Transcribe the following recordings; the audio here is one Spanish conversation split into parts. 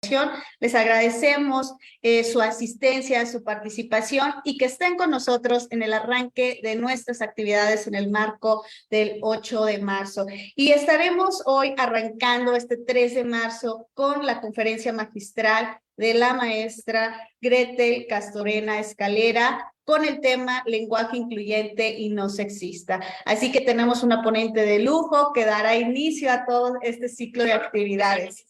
comunicación. Les agradecemos su asistencia, su participación y que estén con nosotros en el arranque de nuestras actividades en el marco del 8 de marzo. Y estaremos hoy arrancando este 3 de marzo con la conferencia magistral de la maestra Gretel Castorena Escalera con el tema lenguaje incluyente y no sexista. Así que tenemos una ponente de lujo que dará inicio a todo este ciclo de actividades.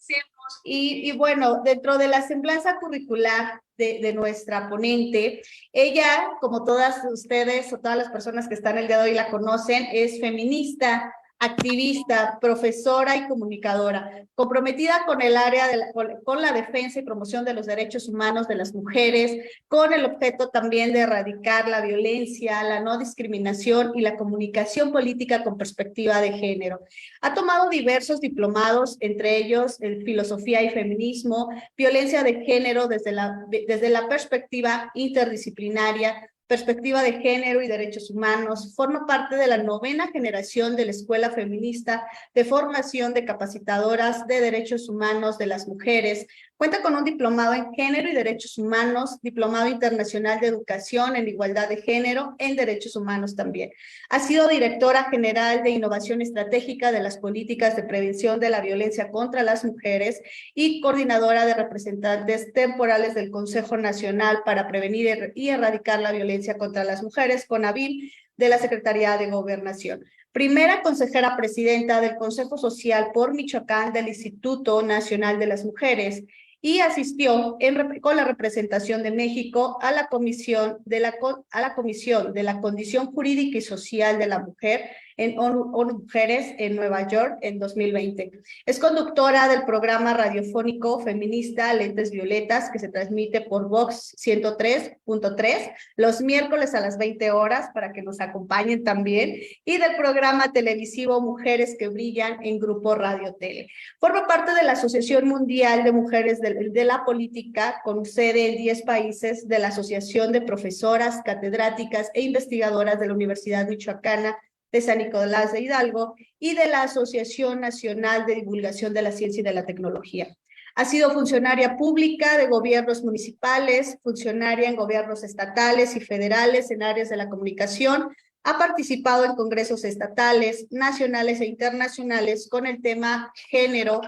Y bueno, dentro de la semblanza curricular de nuestra ponente, ella, como todas ustedes o todas las personas que están el día de hoy la conocen, es feminista, activista, profesora y comunicadora, comprometida con el área de con la defensa y promoción de los derechos humanos de las mujeres, con el objeto también de erradicar la violencia, la no discriminación y la comunicación política con perspectiva de género. Ha tomado diversos diplomados, entre ellos en filosofía y feminismo, violencia de género desde la perspectiva interdisciplinaria, perspectiva de género y derechos humanos. Forma parte de la 9ª generación de la Escuela Feminista de Formación de Capacitadoras de Derechos Humanos de las Mujeres. Cuenta con un diplomado en Género y Derechos Humanos, diplomado internacional de Educación en Igualdad de Género, en Derechos Humanos también. Ha sido directora general de Innovación Estratégica de las Políticas de Prevención de la Violencia contra las Mujeres y coordinadora de representantes temporales del Consejo Nacional para Prevenir y Erradicar la Violencia contra las Mujeres, CONAVIM, de la Secretaría de Gobernación. Primera consejera presidenta del Consejo Social por Michoacán del Instituto Nacional de las Mujeres y asistió con la representación de México a la Comisión de la Condición Jurídica y Social de la Mujer en ONU Mujeres en Nueva York en 2020. Es conductora del programa radiofónico feminista Lentes Violetas, que se transmite por Vox 103.3 los miércoles a las 20 horas para que nos acompañen también, y del programa televisivo Mujeres que Brillan en Grupo Radio Tele. Forma parte de la Asociación Mundial de Mujeres de la Política, con sede en 10 países, de la Asociación de Profesoras, Catedráticas e Investigadoras de la Universidad Michoacana de San Nicolás de Hidalgo y de la Asociación Nacional de Divulgación de la Ciencia y de la Tecnología. Ha sido funcionaria pública de gobiernos municipales, funcionaria en gobiernos estatales y federales en áreas de la comunicación. Ha participado en congresos estatales, nacionales e internacionales con el tema género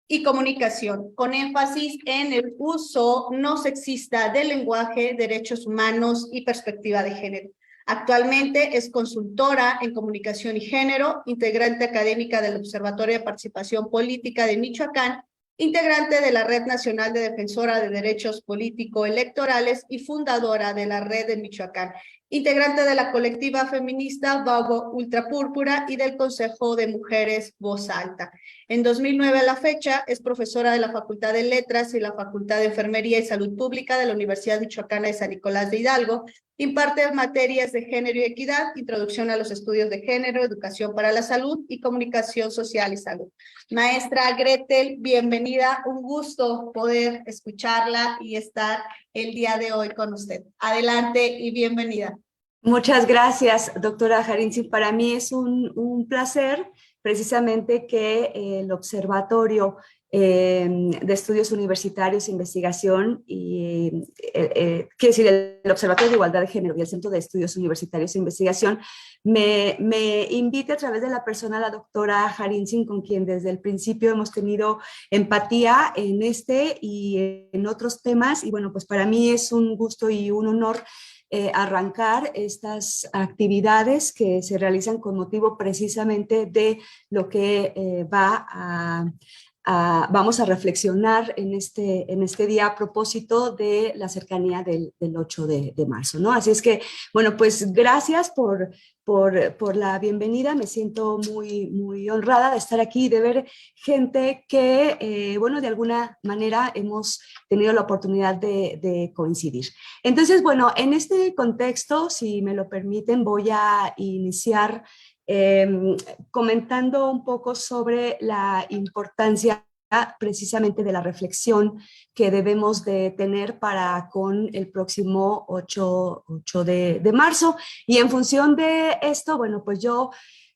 y comunicación, con énfasis en el uso no sexista del lenguaje, derechos humanos y perspectiva de género. Actualmente es consultora en comunicación y género, integrante académica del Observatorio de Participación Política de Michoacán, integrante de la Red Nacional de Defensora de Derechos Político-Electorales y fundadora de la Red de Michoacán, integrante de la colectiva feminista Vago Ultra Púrpura y del Consejo de Mujeres Voz Alta. En 2009 a la fecha es profesora de la Facultad de Letras y la Facultad de Enfermería y Salud Pública de la Universidad Michoacana de San Nicolás de Hidalgo. Imparte materias de género y equidad, introducción a los estudios de género, educación para la salud y comunicación social y salud. Maestra Gretel, bienvenida, un gusto poder escucharla y estar el día de hoy con usted. Adelante y bienvenida. Muchas gracias, doctora Jarinzi. Para mí es un placer precisamente que el Observatorio de Estudios Universitarios e Investigación, y quiero decir, el Observatorio de Igualdad de Género y el Centro de Estudios Universitarios e Investigación me invite a través de la persona la doctora Jarinzi, con quien desde el principio hemos tenido empatía en este y en otros temas. Y bueno, pues para mí es un gusto y un honor arrancar estas actividades que se realizan con motivo precisamente de lo que vamos a reflexionar en este día a propósito de la cercanía del 8 de marzo, ¿no? Así es que, bueno, pues gracias por la bienvenida. Me siento muy honrada de estar aquí y de ver gente que, bueno, de alguna manera hemos tenido la oportunidad de coincidir. Entonces, bueno, en este contexto, si me lo permiten, voy a iniciar comentando un poco sobre la importancia precisamente de la reflexión que debemos de tener para con el próximo 8 de marzo. Y en función de esto, bueno, pues yo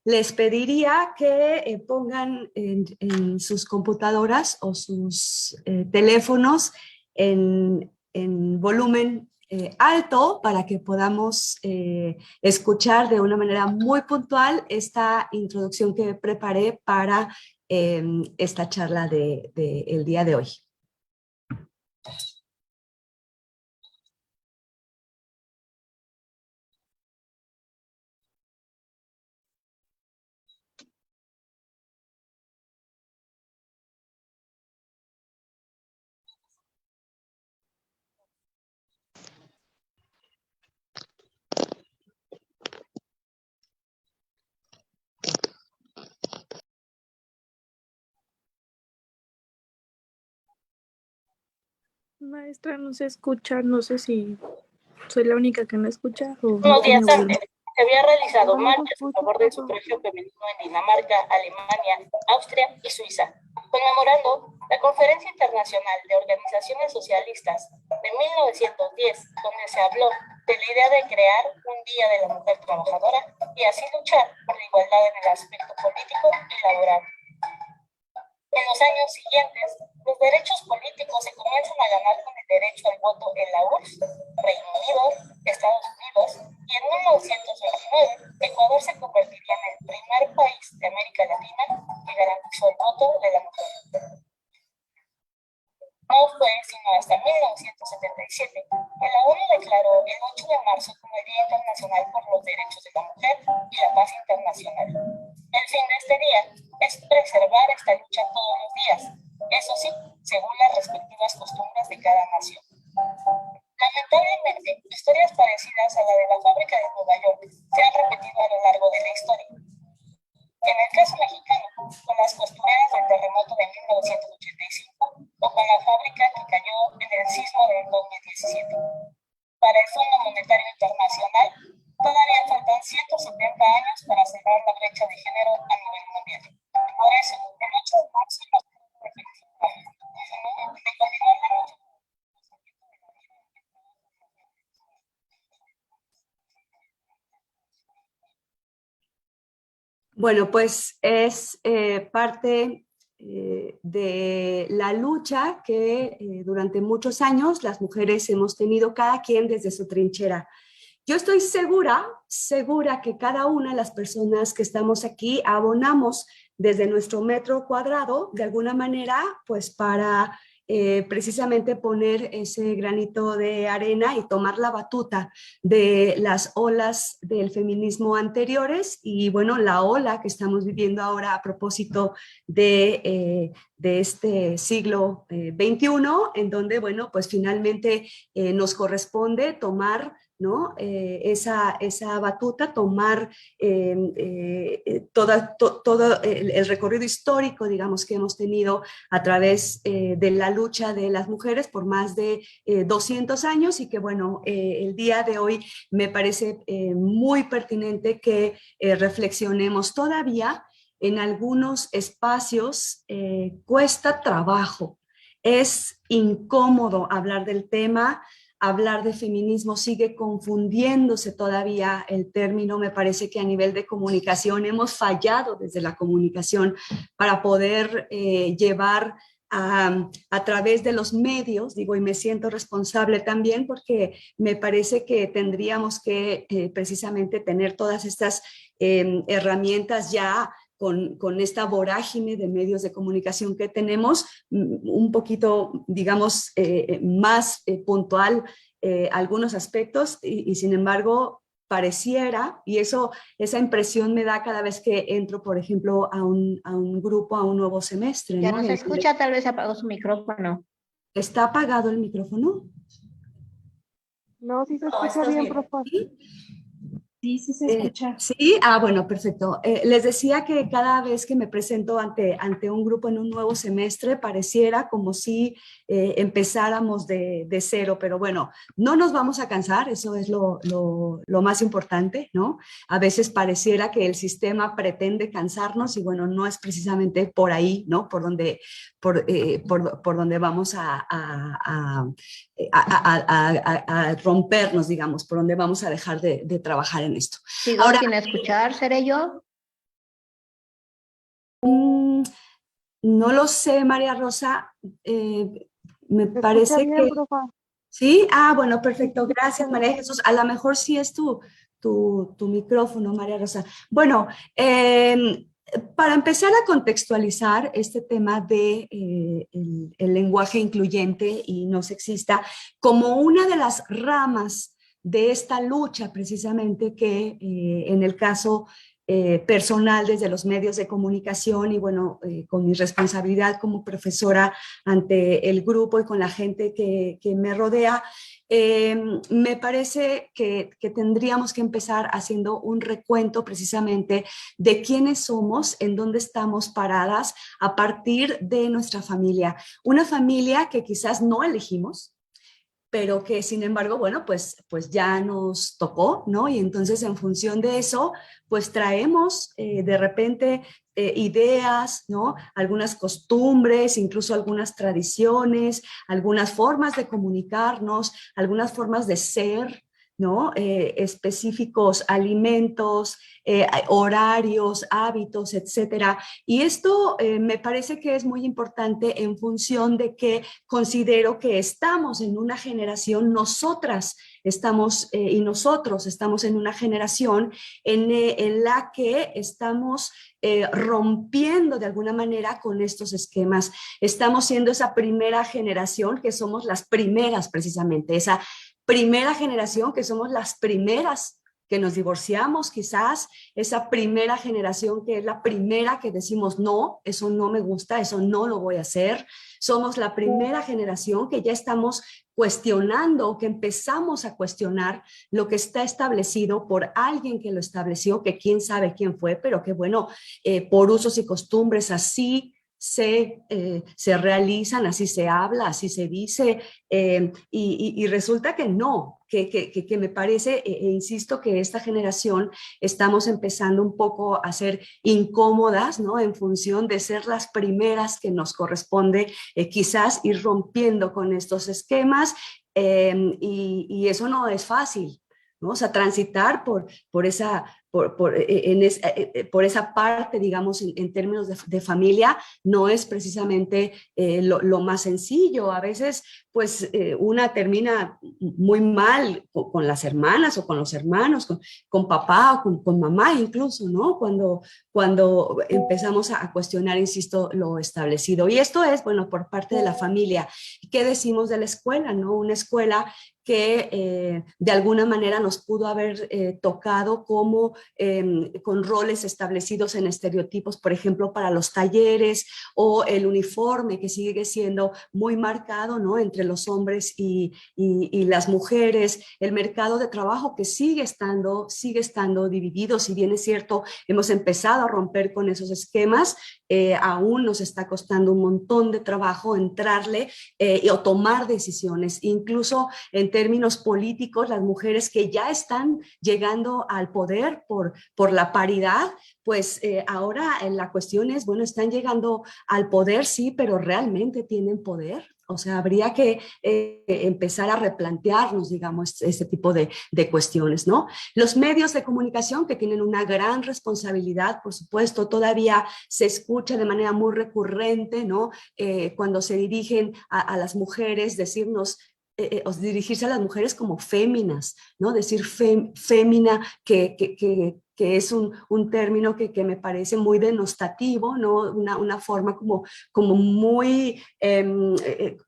les pediría que pongan en sus computadoras o sus teléfonos en volumen alto para que podamos escuchar de una manera muy puntual esta introducción que preparé para esta charla el día de hoy. Maestra, no se escucha, no sé si soy la única que no escucha o Unos días tiene antes se había realizado no marchas a favor del sufragio femenino en Dinamarca, Alemania, Austria y Suiza, conmemorando la Conferencia Internacional de Organizaciones Socialistas de 1910, donde se habló de la idea de crear un Día de la Mujer Trabajadora y así luchar por la igualdad en el aspecto político y laboral. En los años siguientes, los derechos políticos se comienzan a ganar con el derecho al voto en la URSS, Reino Unido, Estados Unidos, y en 1929 Ecuador se convertiría en el primer país de América Latina que garantizó el voto de la mujer. No fue sino hasta 1977 que la ONU declaró el 8 de marzo como el Día Internacional por los Derechos de la Mujer y la Paz Internacional. El fin de este día es preservar esta lucha todos los días, eso sí, según las respectivas costumbres de cada nación. Lamentablemente, historias parecidas a la de la fábrica de Nueva York se han repetido a lo largo de la historia. En el caso mexicano, con las costureras del terremoto de 1985 o con la fábrica que cayó en el sismo del 2017. Para el Fondo Monetario Internacional, todavía faltan 170 años para cerrar la brecha de género a nivel mundial. Por eso, el 8 de marzo nos de felicitar, de continuar la lucha. Bueno, pues es parte de la lucha que durante muchos años las mujeres hemos tenido cada quien desde su trinchera. Yo estoy segura que cada una de las personas que estamos aquí abonamos desde nuestro metro cuadrado, de alguna manera, pues para precisamente poner ese granito de arena y tomar la batuta de las olas del feminismo anteriores y bueno, la ola que estamos viviendo ahora a propósito de este siglo XXI, en donde, bueno, pues finalmente nos corresponde tomar, ¿no? Esa batuta, tomar todo el recorrido histórico, digamos, que hemos tenido a través de la lucha de las mujeres por más de 200 años y que, bueno, el día de hoy me parece muy pertinente que reflexionemos todavía en algunos espacios cuesta trabajo, es incómodo hablar del tema. Hablar de feminismo sigue confundiéndose todavía el término. Me parece que a nivel de comunicación hemos fallado desde la comunicación para poder llevar a través de los medios, digo, y me siento responsable también porque me parece que tendríamos que precisamente tener todas estas herramientas ya con esta vorágine de medios de comunicación que tenemos, un poquito, digamos, más puntual algunos aspectos y sin embargo pareciera, y esa impresión me da cada vez que entro, por ejemplo, a un grupo, a un nuevo semestre. Ya ¿no? no se escucha, tal vez apagó su micrófono. ¿Está apagado el micrófono? No, sí se escucha bien, profe. ¿Sí? Sí, sí se escucha. Sí, bueno, perfecto. Les decía que cada vez que me presento ante un grupo en un nuevo semestre, pareciera como si empezáramos de cero, pero bueno, no nos vamos a cansar, eso es lo más importante, ¿no? A veces pareciera que el sistema pretende cansarnos y bueno, no es precisamente por ahí, ¿no? Por donde vamos a rompernos, digamos, por donde vamos a dejar de trabajar en esto. Sigo sin escuchar, ¿seré yo? Mm, no lo sé, María Rosa. Me ¿Se parece escucha bien, que... profa? Sí, bueno, perfecto. Gracias, María Jesús. A lo mejor sí es tu micrófono, María Rosa. Bueno, para empezar a contextualizar este tema de el lenguaje incluyente y no sexista como una de las ramas de esta lucha precisamente que en el caso personal desde los medios de comunicación y bueno, con mi responsabilidad como profesora ante el grupo y con la gente que me rodea, me parece que tendríamos que empezar haciendo un recuento precisamente de quiénes somos, en dónde estamos paradas a partir de nuestra familia. Una familia que quizás no elegimos, pero que sin embargo, bueno, pues ya nos tocó, ¿no? Y entonces en función de eso, pues traemos de repente ideas, ¿no? Algunas costumbres, incluso algunas tradiciones, algunas formas de comunicarnos, algunas formas de ser, ¿no? Específicos alimentos, horarios, hábitos, etcétera. Y esto me parece que es muy importante en función de que considero que estamos en una generación, nosotras estamos y nosotros estamos en una generación en la que estamos rompiendo de alguna manera con estos esquemas. Estamos siendo esa primera generación que somos las primeras precisamente, esa primera generación que somos las primeras que nos divorciamos quizás, esa primera generación que es la primera que decimos no, eso no me gusta, eso no lo voy a hacer. Somos la primera generación que ya estamos cuestionando, que empezamos a cuestionar lo que está establecido por alguien que lo estableció, que quién sabe quién fue, pero que bueno, por usos y costumbres así se realizan, así se habla, así se dice, y resulta que no, que me parece, insisto, que esta generación estamos empezando un poco a ser incómodas, ¿no? En función de ser las primeras que nos corresponde quizás ir rompiendo con estos esquemas, y eso no es fácil, ¿no? O sea, transitar por esa... por esa parte, digamos, en términos de familia, no es precisamente lo más sencillo. A veces, pues, una termina muy mal con las hermanas o con los hermanos, con papá o con mamá incluso, ¿no? Cuando empezamos a cuestionar, insisto, lo establecido. Y esto es, bueno, por parte de la familia. ¿Qué decimos de la escuela, no? Una escuela que de alguna manera nos pudo haber tocado como con roles establecidos en estereotipos, por ejemplo, para los talleres o el uniforme que sigue siendo muy marcado, ¿no? Entre los hombres y las mujeres, el mercado de trabajo que sigue estando dividido, si bien es cierto, hemos empezado a romper con esos esquemas, aún nos está costando un montón de trabajo entrarle o tomar decisiones, incluso en términos políticos, las mujeres que ya están llegando al poder por la paridad, pues ahora la cuestión es, bueno, están llegando al poder, sí, pero ¿realmente tienen poder? O sea, habría que empezar a replantearnos, digamos, este tipo de cuestiones, ¿no? Los medios de comunicación que tienen una gran responsabilidad, por supuesto, todavía se escucha de manera muy recurrente, ¿no? Cuando se dirigen a las mujeres, decirnos, o dirigirse a las mujeres como féminas, ¿no? Decir fémina, que es un término que me parece muy denostativo, ¿no? Una forma como muy,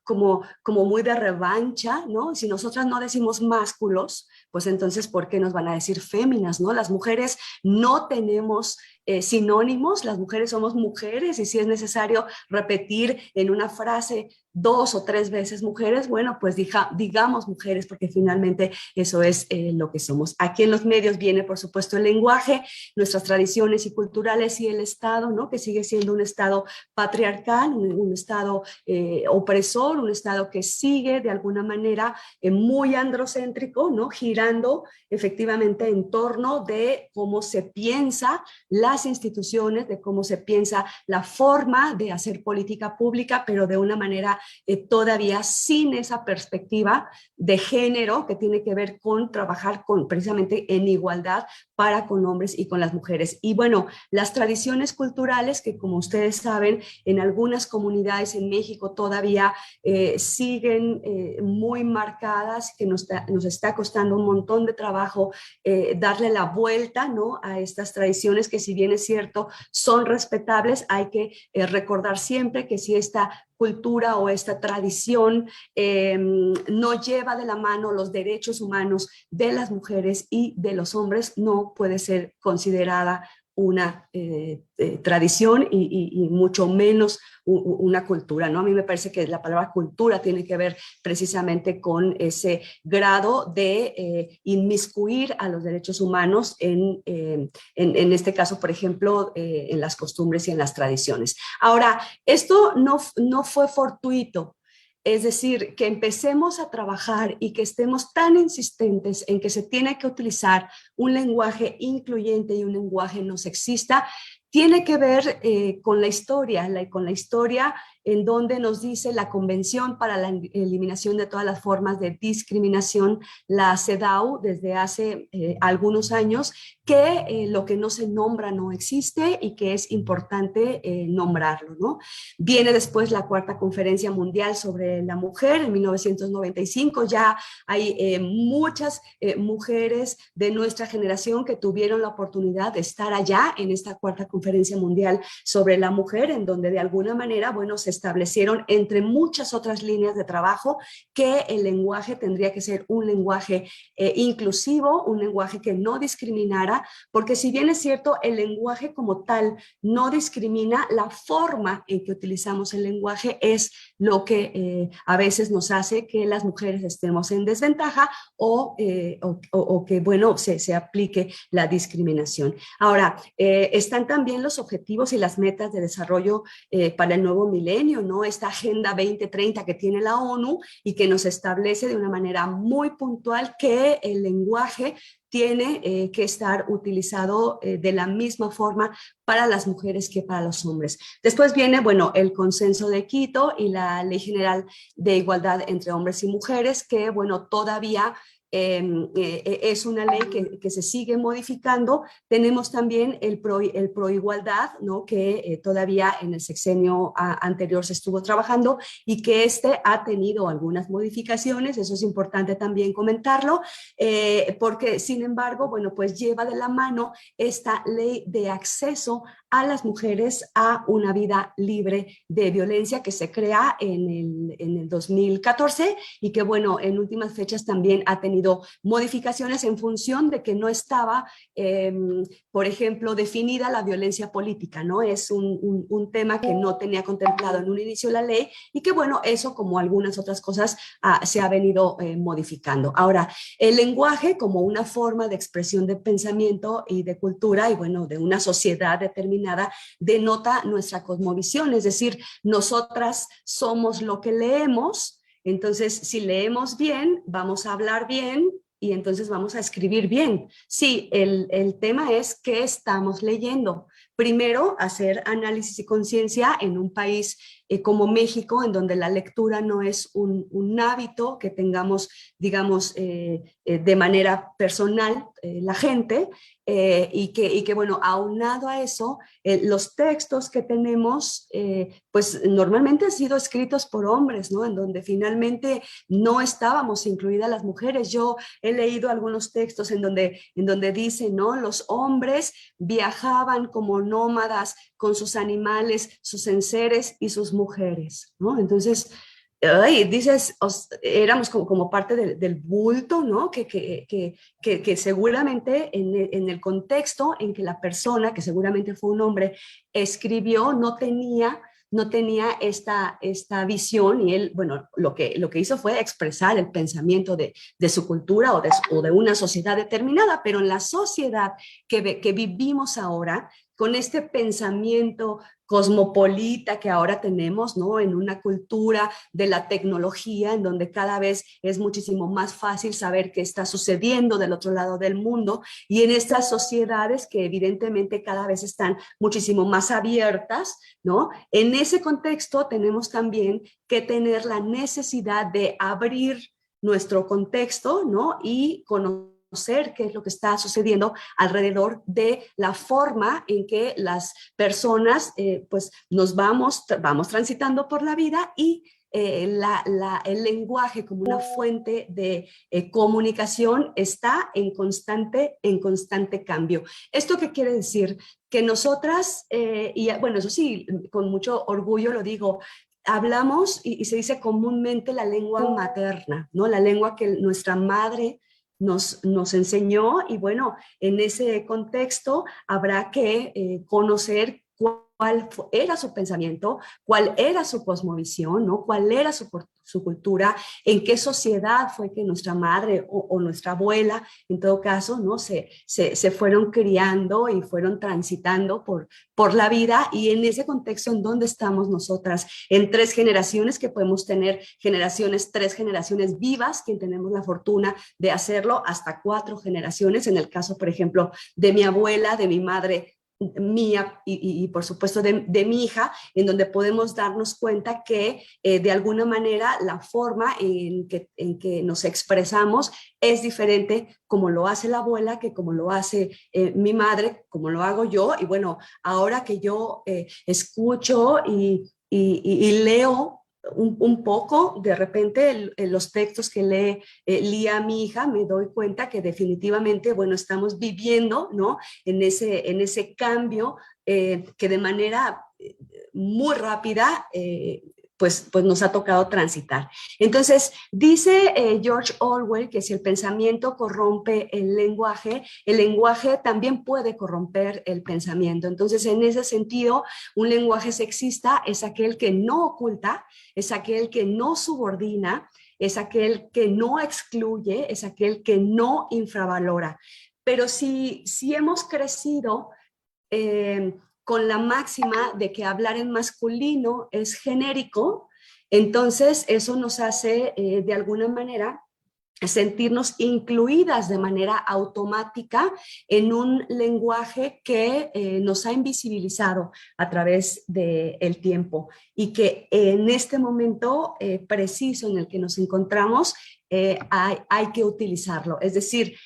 como muy de revancha, ¿no? Si nosotras no decimos másculos, pues entonces, ¿por qué nos van a decir féminas, ¿no? Las mujeres no tenemos sinónimos, las mujeres somos mujeres y si es necesario repetir en una frase 2 o 3 veces mujeres, bueno, pues digamos mujeres porque finalmente eso es lo que somos. Aquí en los medios viene, por supuesto, el lenguaje, nuestras tradiciones y culturales y el Estado, ¿no? Que sigue siendo un Estado patriarcal, un Estado opresor, un Estado que sigue de alguna manera muy androcéntrico, ¿no? Girando girando efectivamente en torno de cómo se piensa las instituciones, de cómo se piensa la forma de hacer política pública, pero de una manera todavía sin esa perspectiva de género que tiene que ver con trabajar precisamente en igualdad para con hombres y con las mujeres. Y bueno, las tradiciones culturales que, como ustedes saben, en algunas comunidades en México todavía siguen muy marcadas, que nos está costando un montón de trabajo darle la vuelta, ¿no?, a estas tradiciones que, si bien es cierto, son respetables, hay que recordar siempre que si esta cultura o esta tradición no lleva de la mano los derechos humanos de las mujeres y de los hombres, no puede ser considerada una tradición y mucho menos una cultura, ¿no? A mí me parece que la palabra cultura tiene que ver precisamente con ese grado de inmiscuir a los derechos humanos en este caso, por ejemplo, en las costumbres y en las tradiciones. Ahora, esto no fue fortuito. Es decir, que empecemos a trabajar y que estemos tan insistentes en que se tiene que utilizar un lenguaje incluyente y un lenguaje no sexista, tiene que ver con la historia en donde nos dice la Convención para la Eliminación de todas las formas de discriminación, la CEDAW, desde hace algunos años, que lo que no se nombra no existe y que es importante nombrarlo, ¿no? Viene después la Cuarta Conferencia Mundial sobre la Mujer en 1995, ya hay muchas mujeres de nuestra generación que tuvieron la oportunidad de estar allá en esta Cuarta Conferencia Mundial sobre la Mujer, en donde de alguna manera, bueno, se establecieron entre muchas otras líneas de trabajo que el lenguaje tendría que ser un lenguaje inclusivo, un lenguaje que no discriminara, porque si bien es cierto, el lenguaje como tal no discrimina, la forma en que utilizamos el lenguaje es lo que a veces nos hace que las mujeres estemos en desventaja o que, bueno, se aplique la discriminación. Ahora, están también los objetivos y las metas de desarrollo para el nuevo milenio, ¿no? Esta Agenda 2030 que tiene la ONU y que nos establece de una manera muy puntual que el lenguaje tiene que estar utilizado de la misma forma para las mujeres que para los hombres. Después viene, bueno, el Consenso de Quito y la Ley General de Igualdad entre Hombres y Mujeres, que, bueno, todavía es una ley que se sigue modificando. Tenemos también el Proigualdad, ¿no?, que todavía en el sexenio anterior se estuvo trabajando y que ha tenido algunas modificaciones. Eso es importante también comentarlo, porque sin embargo, bueno, pues lleva de la mano esta ley de acceso a las mujeres a una vida libre de violencia, que se crea en el 2014 y que, bueno, en últimas fechas también ha tenido modificaciones en función de que no estaba, por ejemplo, definida la violencia política, ¿no? Es un tema que no tenía contemplado en un inicio la ley y que, bueno, eso, como algunas otras cosas, se ha venido modificando. Ahora, el lenguaje como una forma de expresión de pensamiento y de cultura y, bueno, de una sociedad determinada, denota nuestra cosmovisión, es decir, nosotras somos lo que leemos. Entonces, si leemos bien, vamos a hablar bien y entonces vamos a escribir bien. Sí, el tema es qué estamos leyendo. Primero, hacer análisis y conciencia en un país como México, en donde la lectura no es un hábito que tengamos, digamos, de manera personal la gente, y que, bueno, aunado a eso, los textos que tenemos, pues normalmente han sido escritos por hombres, ¿no? En donde finalmente no estábamos incluidas las mujeres. Yo he leído algunos textos en donde dice, ¿no?, los hombres viajaban como nómadas con sus animales, sus enseres y sus mujeres, ¿no? Entonces, dices, éramos como parte del bulto, ¿no? Que seguramente en el contexto en que la persona, que seguramente fue un hombre, escribió, no tenía esta visión, y él, bueno, lo que hizo fue expresar el pensamiento de su cultura o de una sociedad determinada, pero en la sociedad que vivimos ahora, con este pensamiento cosmopolita que ahora tenemos, ¿no? En una cultura de la tecnología, en donde cada vez es muchísimo más fácil saber qué está sucediendo del otro lado del mundo, y en estas sociedades que evidentemente cada vez están muchísimo más abiertas, ¿no? En ese contexto tenemos también que tener la necesidad de abrir nuestro contexto, ¿no? Y conocer qué es lo que está sucediendo alrededor de la forma en que las personas pues nos vamos transitando por la vida, y el lenguaje como una fuente de comunicación está en constante cambio. ¿Esto qué quiere decir? Que nosotras, y bueno, eso sí, con mucho orgullo lo digo, hablamos y se dice comúnmente la lengua materna, ¿no? La lengua que nuestra madre nos enseñó, y bueno, en ese contexto habrá que conocer cuál era su pensamiento, cuál era su cosmovisión, ¿no? Cuál era su cultura, en qué sociedad fue que nuestra madre o nuestra abuela, en todo caso, ¿no? Se fueron criando y fueron transitando por la vida, y en ese contexto en donde estamos nosotras, en 3 generaciones, que podemos tener 3 generaciones vivas, que tenemos la fortuna de hacerlo, hasta 4 generaciones, en el caso, por ejemplo, de mi abuela, de mi madre, mía y por supuesto de mi hija, en donde podemos darnos cuenta que de alguna manera la forma en que nos expresamos es diferente, como lo hace la abuela, que como lo hace mi madre, como lo hago yo. Y bueno, ahora que yo escucho y leo un poco, de repente los textos que leía mi hija, me doy cuenta que definitivamente, bueno, estamos viviendo, ¿no? En ese cambio que de manera muy rápida pues nos ha tocado transitar. Entonces, dice George Orwell que si el pensamiento corrompe el lenguaje también puede corromper el pensamiento. Entonces, en ese sentido, un lenguaje sexista es aquel que no oculta, es aquel que no subordina, es aquel que no excluye, es aquel que no infravalora. Pero si hemos crecido con la máxima de que hablar en masculino es genérico, entonces eso nos hace de alguna manera sentirnos incluidas de manera automática en un lenguaje que nos ha invisibilizado a través del tiempo, y que en este momento preciso en el que nos encontramos hay que utilizarlo. Es decir,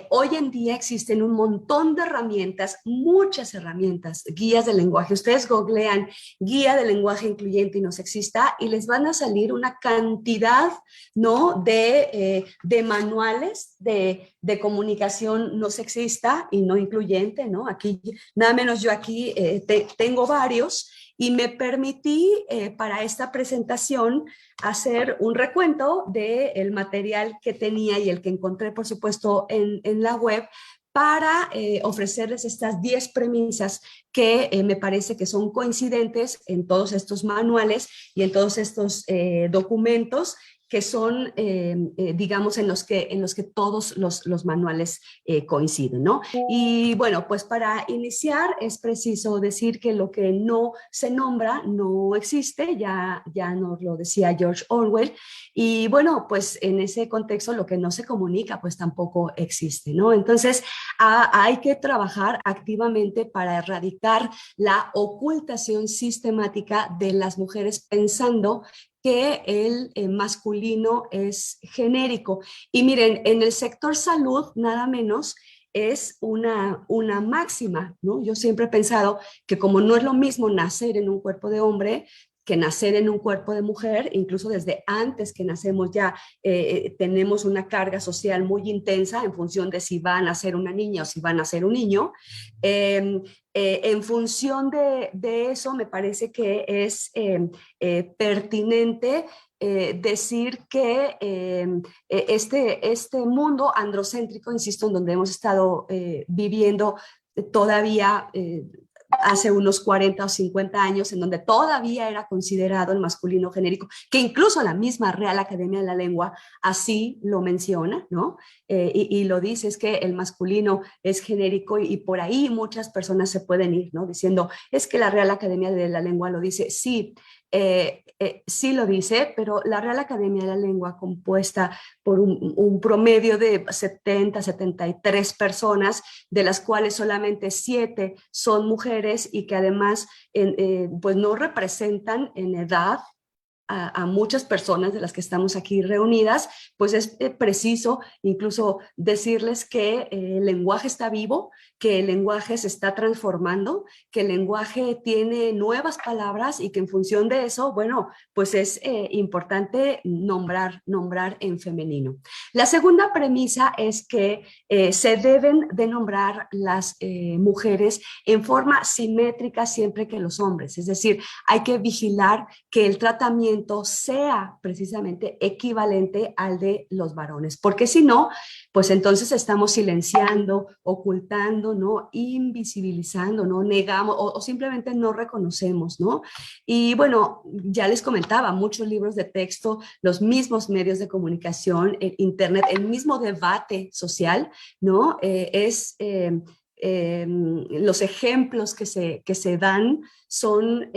hoy en día existen un montón de herramientas, muchas herramientas, guías de lenguaje. Ustedes googlean guía de lenguaje incluyente y no sexista y les van a salir una cantidad, ¿no? de manuales de comunicación no sexista y no incluyente, ¿no? Aquí, nada menos yo aquí tengo varios, y me permití para esta presentación hacer un recuento del material que tenía y el que encontré, por supuesto, en la web, para ofrecerles estas 10 premisas que me parece que son coincidentes en todos estos manuales y en todos estos documentos, que son, digamos, en los que todos los manuales coinciden, ¿no? Y bueno, pues para iniciar es preciso decir que lo que no se nombra no existe, ya nos lo decía George Orwell, y bueno, pues en ese contexto lo que no se comunica pues tampoco existe, ¿no? Entonces hay que trabajar activamente para erradicar la ocultación sistemática de las mujeres, pensando que el masculino es genérico. Y miren, en el sector salud, nada menos, es una máxima, ¿no? Yo siempre he pensado que como no es lo mismo nacer en un cuerpo de hombre que nacer en un cuerpo de mujer, incluso desde antes que nacemos ya tenemos una carga social muy intensa en función de si va a nacer una niña o si va a nacer un niño. En función de eso, me parece que es pertinente decir que este mundo androcéntrico, insisto, en donde hemos estado viviendo todavía hace unos 40 o 50 años, en donde todavía era considerado el masculino genérico, que incluso la misma Real Academia de la Lengua así lo menciona, ¿no? Y lo dice, es que el masculino es genérico y por ahí muchas personas se pueden ir, ¿no? Diciendo, es que la Real Academia de la Lengua lo dice, sí. Sí lo dice, pero la Real Academia de la Lengua, compuesta por un promedio de 70, 73 personas, de las cuales solamente 7 son mujeres y que además pues no representan en edad a muchas personas de las que estamos aquí reunidas, pues es preciso incluso decirles que el lenguaje está vivo, que el lenguaje se está transformando, que el lenguaje tiene nuevas palabras y que en función de eso, bueno, pues es importante nombrar en femenino. La segunda premisa es que se deben de nombrar las mujeres en forma simétrica siempre que los hombres, es decir, hay que vigilar que el tratamiento sea precisamente equivalente al de los varones, porque si no, pues entonces estamos silenciando, ocultando, ¿no? Invisibilizando, ¿no? Negamos o simplemente no reconocemos, ¿no? Y bueno, ya les comentaba, muchos libros de texto, los mismos medios de comunicación, el internet, el mismo debate social, ¿no? Los ejemplos que se dan son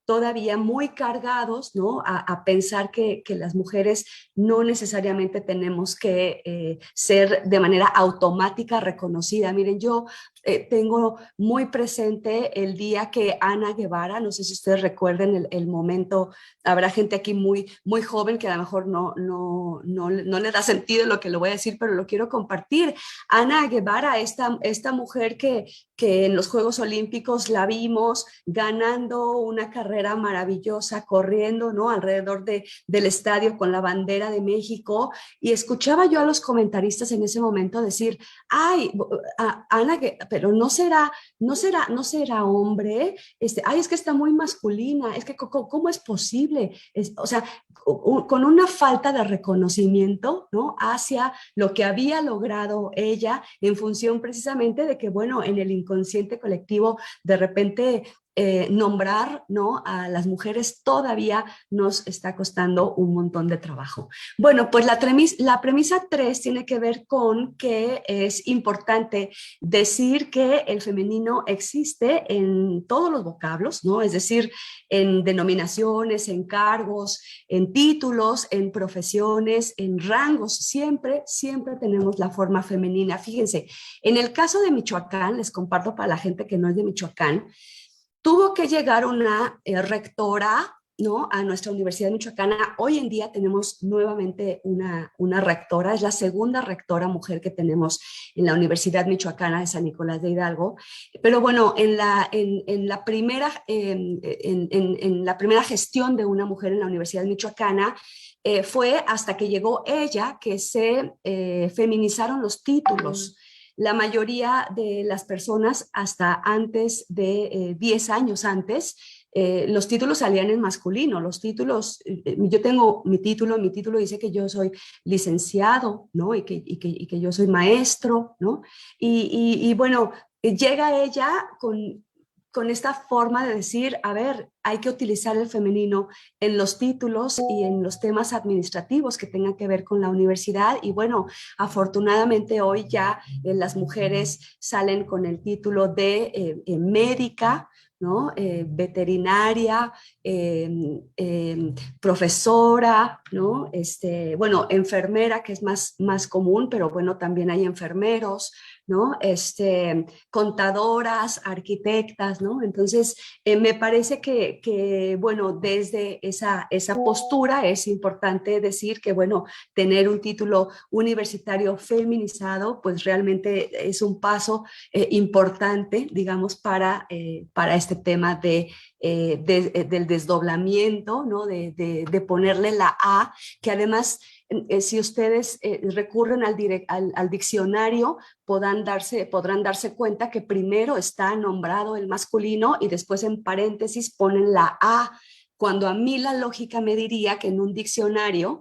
todavía muy cargados, ¿no? A pensar que las mujeres no necesariamente tenemos que ser de manera automática reconocida. Miren, yo tengo muy presente el día que Ana Guevara, no sé si ustedes recuerden el momento, habrá gente aquí muy joven que a lo mejor no le da sentido lo que le voy a decir, pero lo quiero compartir. Ana Guevara, esta mujer que en los Juegos Olímpicos la vimos ganando una carrera maravillosa, corriendo, ¿no? Alrededor del estadio con la bandera de México, y escuchaba yo a los comentaristas en ese momento decir, ay, Ana, pero no será hombre, ay, es que está muy masculina, es que ¿cómo es posible? O sea, con una falta de reconocimiento, ¿no? Hacia lo que había logrado ella en función precisamente de que, bueno, en el inconsciente colectivo de repente nombrar, ¿no? A las mujeres todavía nos está costando un montón de trabajo. Bueno, pues la premisa 3 tiene que ver con que es importante decir que el femenino existe en todos los vocablos, ¿no? Es decir, en denominaciones, en cargos, en títulos, en profesiones, en rangos, siempre tenemos la forma femenina. Fíjense, en el caso de Michoacán, les comparto para la gente que no es de Michoacán, tuvo que llegar una rectora, ¿no? A nuestra Universidad Michoacana. Hoy en día tenemos nuevamente una rectora, es la segunda rectora mujer que tenemos en la Universidad Michoacana de San Nicolás de Hidalgo. Pero bueno, en la primera gestión de una mujer en la Universidad Michoacana, fue hasta que llegó ella que se feminizaron los títulos. La mayoría de las personas hasta antes de 10 años antes, los títulos salían en masculino. Los títulos, yo tengo mi título dice que yo soy licenciado, ¿no? Y que yo soy maestro, ¿no? Y bueno, llega ella con esta forma de decir, a ver, hay que utilizar el femenino en los títulos y en los temas administrativos que tengan que ver con la universidad. Y bueno, afortunadamente hoy ya las mujeres salen con el título de médica, ¿no? Veterinaria, profesora, ¿no? Bueno, enfermera, que es más común, pero bueno, también hay enfermeros, ¿no? Contadoras, arquitectas, ¿no? Entonces, me parece que, bueno, desde esa postura es importante decir que, bueno, tener un título universitario feminizado, pues realmente es un paso importante, digamos, para este tema del desdoblamiento, ¿no? De ponerle la A, que además, si ustedes recurren al diccionario, podrán darse cuenta que primero está nombrado el masculino y después en paréntesis ponen la A, cuando a mí la lógica me diría que en un diccionario,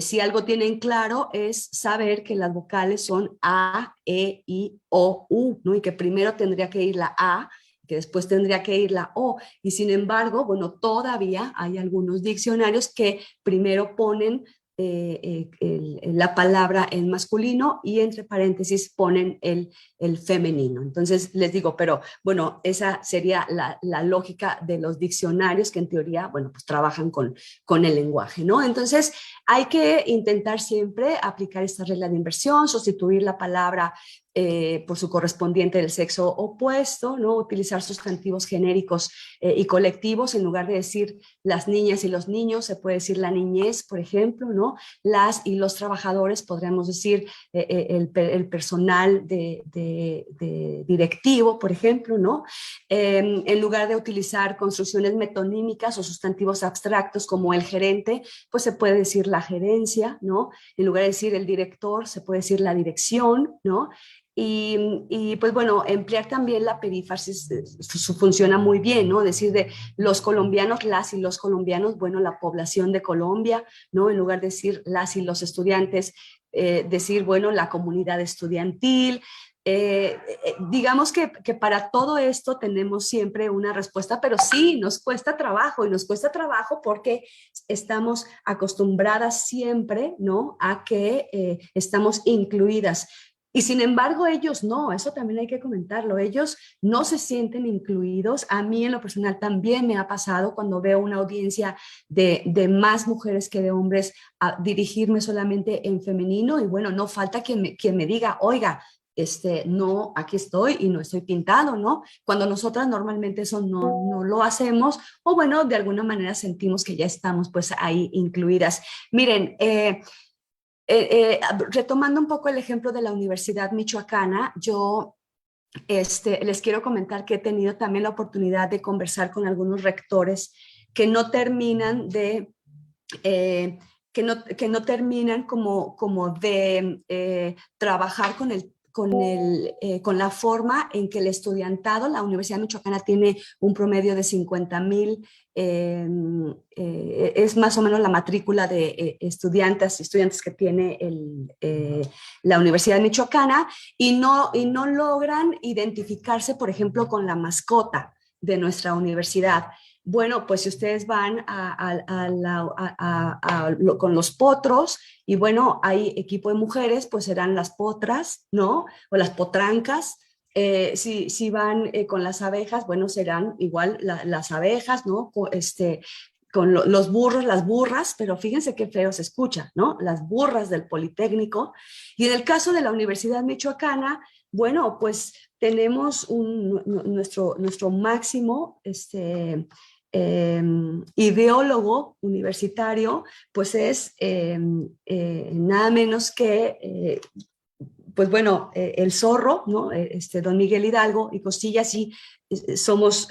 si algo tienen claro es saber que las vocales son A, E, I, O, U, ¿no? Y que primero tendría que ir la A, que después tendría que ir la O, y sin embargo, bueno, todavía hay algunos diccionarios que primero ponen la palabra en masculino y entre paréntesis ponen el femenino. Entonces les digo, pero bueno, esa sería la lógica de los diccionarios que en teoría, bueno, pues trabajan con el lenguaje, ¿no? Entonces hay que intentar siempre aplicar esta regla de inversión, sustituir la palabra por su correspondiente del sexo opuesto, ¿no? Utilizar sustantivos genéricos y colectivos en lugar de decir las niñas y los niños, se puede decir la niñez, por ejemplo, ¿no? Las y los trabajadores, podríamos decir el personal de directivo, por ejemplo, ¿no? En lugar de utilizar construcciones metonímicas o sustantivos abstractos como el gerente, pues se puede decir la gerencia, ¿no? En lugar de decir el director, se puede decir la dirección, ¿no? Y pues bueno, emplear también la perífrasis funciona muy bien, ¿no? Decir de los colombianos, las y los colombianos, bueno, la población de Colombia, ¿no? En lugar de decir las y los estudiantes, decir, bueno, la comunidad estudiantil. Digamos que para todo esto tenemos siempre una respuesta, pero sí, nos cuesta trabajo y nos cuesta trabajo porque estamos acostumbradas siempre, ¿no? A que estamos incluidas. Y sin embargo, ellos no, eso también hay que comentarlo, ellos no se sienten incluidos. A mí en lo personal también me ha pasado cuando veo una audiencia de más mujeres que de hombres a dirigirme solamente en femenino y bueno, no falta quien me diga, oiga, no, aquí estoy y no estoy pintado, ¿no? Cuando nosotras normalmente eso no lo hacemos o bueno, de alguna manera sentimos que ya estamos pues ahí incluidas. Miren, retomando un poco el ejemplo de la Universidad Michoacana, yo les quiero comentar que he tenido también la oportunidad de conversar con algunos rectores que no terminan que no terminan como de trabajar con la forma en que el estudiantado, la Universidad Michoacana tiene un promedio de 50,000, es más o menos la matrícula de estudiantes que tiene la Universidad Michoacana y no logran identificarse, por ejemplo, con la mascota de nuestra universidad. Bueno, pues si ustedes van con los potros y bueno, hay equipo de mujeres, pues serán las potras, ¿no? O las potrancas. Si van con las abejas, bueno, serán igual las abejas, ¿no? Con los burros, las burras, pero fíjense qué feo se escucha, ¿no? Las burras del Politécnico. Y en el caso de la Universidad Michoacana, bueno, pues tenemos nuestro máximo ideólogo universitario, pues es nada menos que, pues bueno, el zorro, ¿no? Don Miguel Hidalgo y Costillas, y somos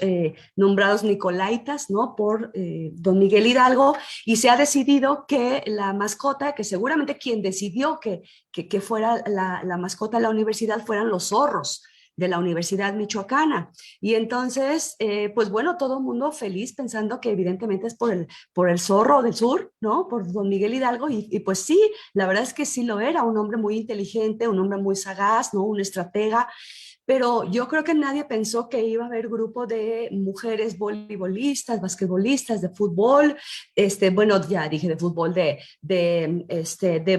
nombrados Nicolaitas, ¿no? Por don Miguel Hidalgo, y se ha decidido que la mascota, que seguramente quien decidió que fuera la mascota de la universidad fueran los zorros de la Universidad Michoacana. Y entonces, pues bueno, todo el mundo feliz pensando que evidentemente es por el zorro del sur, ¿no? Por don Miguel Hidalgo, y pues sí, la verdad es que sí lo era, un hombre muy inteligente, un hombre muy sagaz, ¿no? Un estratega. Pero yo creo que nadie pensó que iba a haber grupo de mujeres voleibolistas, basquetbolistas, de fútbol, bueno, ya dije de fútbol, de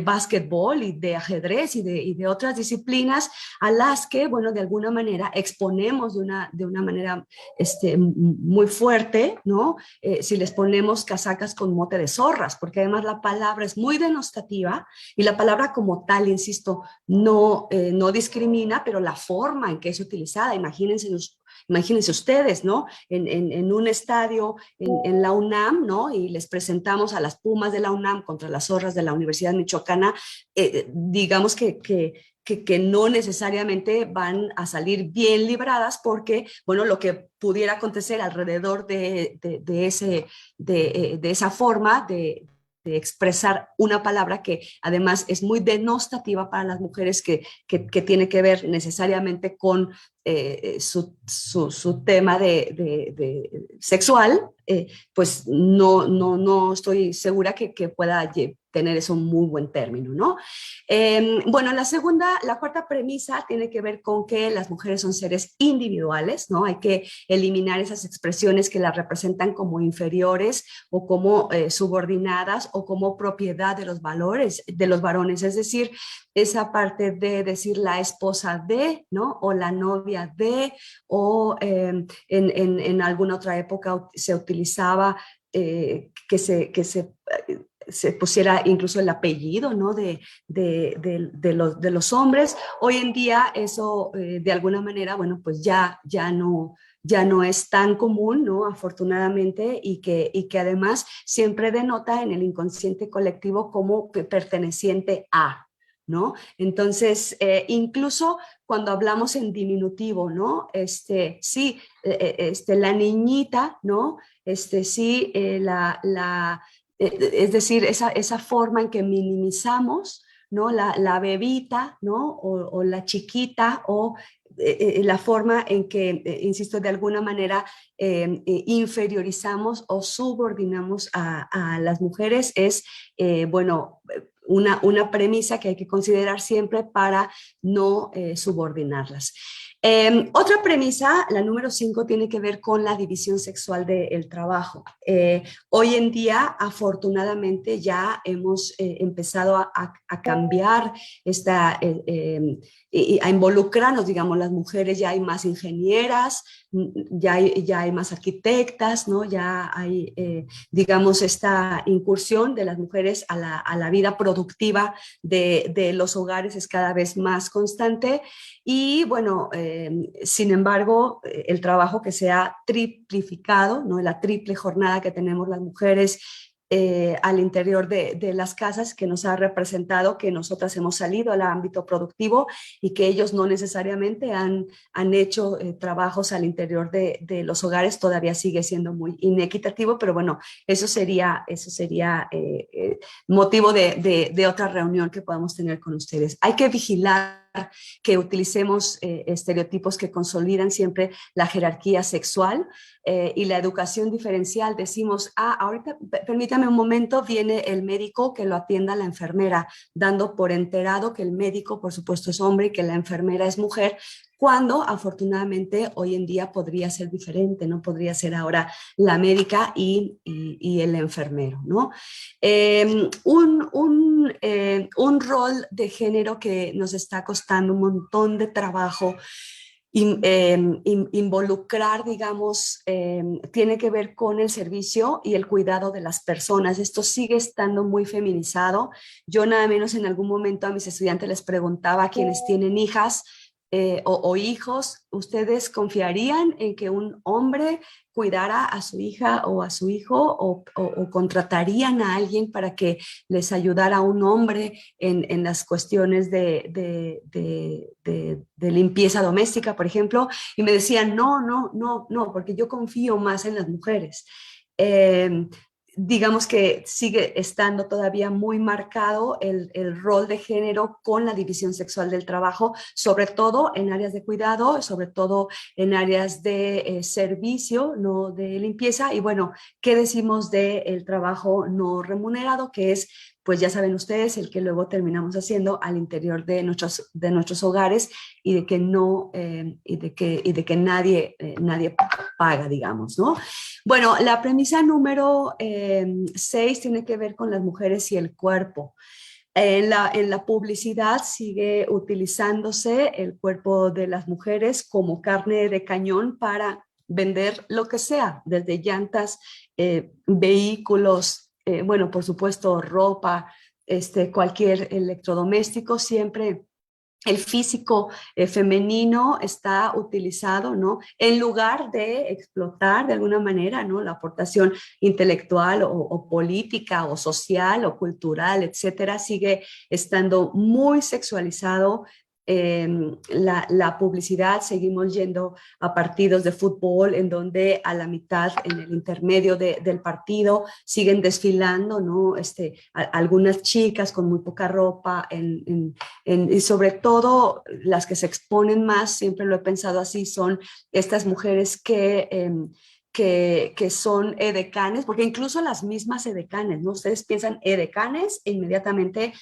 básquetbol y de ajedrez y de otras disciplinas a las que, bueno, de alguna manera exponemos de una manera muy fuerte, ¿no? Si les ponemos casacas con mote de zorras, porque además la palabra es muy denostativa y la palabra como tal, insisto, no discrimina, pero la forma en que es utilizada, imagínense ustedes, ¿no? En un estadio en la UNAM, ¿no? Y les presentamos a las Pumas de la UNAM contra las zorras de la Universidad Michoacana, digamos que no necesariamente van a salir bien libradas porque, bueno, lo que pudiera acontecer alrededor de esa forma de expresar una palabra que además es muy denostativa para las mujeres que tiene que ver necesariamente con su tema de sexual, pues no estoy segura que pueda tener eso un muy buen término, ¿no? Bueno, la cuarta premisa tiene que ver con que las mujeres son seres individuales, ¿no? Hay que eliminar esas expresiones que las representan como inferiores o como subordinadas o como propiedad de los valores de los varones, es decir, esa parte de decir la esposa de, ¿no? O la novia de, o en alguna otra época se utilizaba se pusiera incluso el apellido, ¿no? de los hombres. Hoy en día eso de alguna manera, bueno, pues ya no es tan común, ¿no? Afortunadamente, y que además siempre denota en el inconsciente colectivo como perteneciente a, ¿no? Entonces, incluso cuando hablamos en diminutivo, ¿no? Sí, la niñita, ¿no? Sí, es decir, esa forma en que minimizamos, ¿no? La bebita, ¿no? O la chiquita, o la forma en que, insisto, de alguna manera inferiorizamos o subordinamos a las mujeres es, bueno, una premisa que hay que considerar siempre para no subordinarlas. Otra premisa, la número 5, tiene que ver con la división sexual del trabajo. Hoy en día, afortunadamente, ya hemos empezado a cambiar y a involucrarnos, digamos, las mujeres, ya hay más ingenieras, ya hay más arquitectas, ¿no? Ya hay, digamos, esta incursión de las mujeres a la vida productiva de los hogares es cada vez más constante y, bueno, sin embargo, el trabajo que se ha triplificado, ¿no? La triple jornada que tenemos las mujeres al interior de las casas, que nos ha representado que nosotras hemos salido al ámbito productivo y que ellos no necesariamente han hecho trabajos al interior de los hogares, todavía sigue siendo muy inequitativo, pero bueno, eso sería motivo de otra reunión que podamos tener con ustedes. Hay que vigilar que utilicemos estereotipos que consolidan siempre la jerarquía sexual y la educación diferencial. Decimos, ahorita, permítame un momento, viene el médico, que lo atienda la enfermera, dando por enterado que el médico, por supuesto, es hombre y que la enfermera es mujer, cuando afortunadamente hoy en día podría ser diferente, ¿no? Podría ser ahora la médica y el enfermero, ¿no? Un rol de género que nos está costando un montón de trabajo involucrar, digamos, tiene que ver con el servicio y el cuidado de las personas. Esto sigue estando muy feminizado. Yo nada menos en algún momento a mis estudiantes les preguntaba a quienes tienen hijas o hijos, ¿ustedes confiarían en que un hombre cuidara a su hija o a su hijo o contratarían a alguien para que les ayudara a un hombre en las cuestiones de limpieza doméstica, por ejemplo? Y me decían, no, porque yo confío más en las mujeres. Digamos que sigue estando todavía muy marcado el rol de género con la división sexual del trabajo, sobre todo en áreas de cuidado, sobre todo en áreas de servicio, no de limpieza. Y bueno, ¿qué decimos del trabajo no remunerado? Que es, pues ya saben ustedes, el que luego terminamos haciendo al interior de nuestros hogares y de que no, y de que nadie paga, digamos, ¿no? Bueno, la premisa número 6 tiene que ver con las mujeres y el cuerpo. En la publicidad sigue utilizándose el cuerpo de las mujeres como carne de cañón para vender lo que sea, desde llantas, vehículos, bueno, por supuesto, ropa, cualquier electrodoméstico, siempre el físico femenino está utilizado, ¿no? En lugar de explotar de alguna manera, ¿no? La aportación intelectual o política o social o cultural, etcétera, sigue estando muy sexualizado. La publicidad, seguimos yendo a partidos de fútbol en donde a la mitad, en el intermedio del partido, siguen desfilando, ¿no? Algunas chicas con muy poca ropa y sobre todo las que se exponen más, siempre lo he pensado así, son estas mujeres que que son edecanes, porque incluso las mismas edecanes, ¿no? Ustedes piensan edecanes e inmediatamente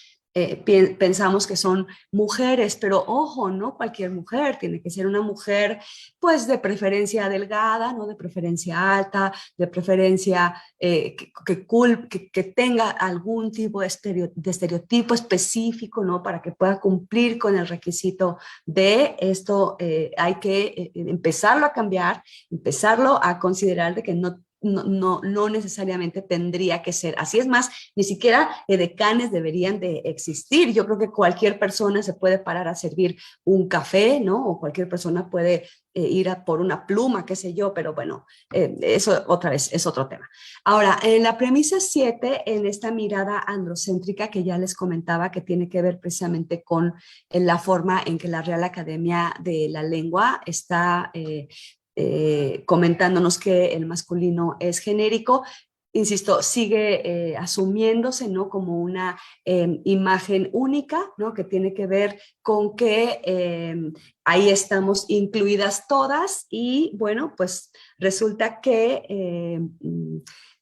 pensamos que son mujeres, pero ojo, no cualquier mujer, tiene que ser una mujer pues de preferencia delgada, no de preferencia alta, de preferencia que tenga algún tipo de estereotipo específico, ¿no? Para que pueda cumplir con el requisito de esto. Hay que empezarlo a cambiar, empezarlo a considerar de que no necesariamente tendría que ser así. Es más, ni siquiera edecanes deberían de existir. Yo creo que cualquier persona se puede parar a servir un café, ¿no? O cualquier persona puede ir a por una pluma, qué sé yo, pero bueno, eso otra vez es otro tema. Ahora, en la premisa 7, en esta mirada androcéntrica que ya les comentaba, que tiene que ver precisamente con la forma en que la Real Academia de la Lengua está comentándonos que el masculino es genérico. Insisto, sigue asumiéndose, ¿no? Como una imagen única, ¿no? Que tiene que ver con que ahí estamos incluidas todas y bueno, pues resulta que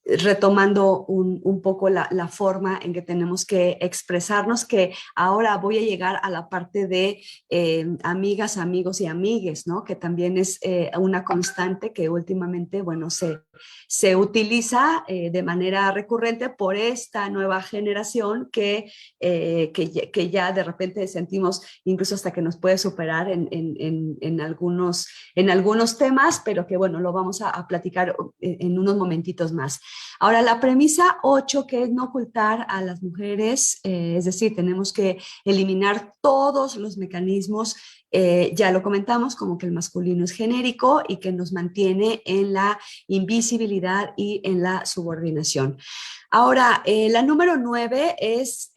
retomando un poco la forma en que tenemos que expresarnos, que ahora voy a llegar a la parte de amigas, amigos y amigues, ¿no? Que también es una constante que últimamente, bueno, se utiliza de manera recurrente por esta nueva generación que ya de repente sentimos incluso hasta que nos puede superar en algunos temas, pero que bueno, lo vamos a platicar en unos momentitos más. Ahora, la premisa 8, que es no ocultar a las mujeres, es decir, tenemos que eliminar todos los mecanismos, ya lo comentamos, como que el masculino es genérico y que nos mantiene en la invisibilidad y en la subordinación. Ahora, la número 9 es,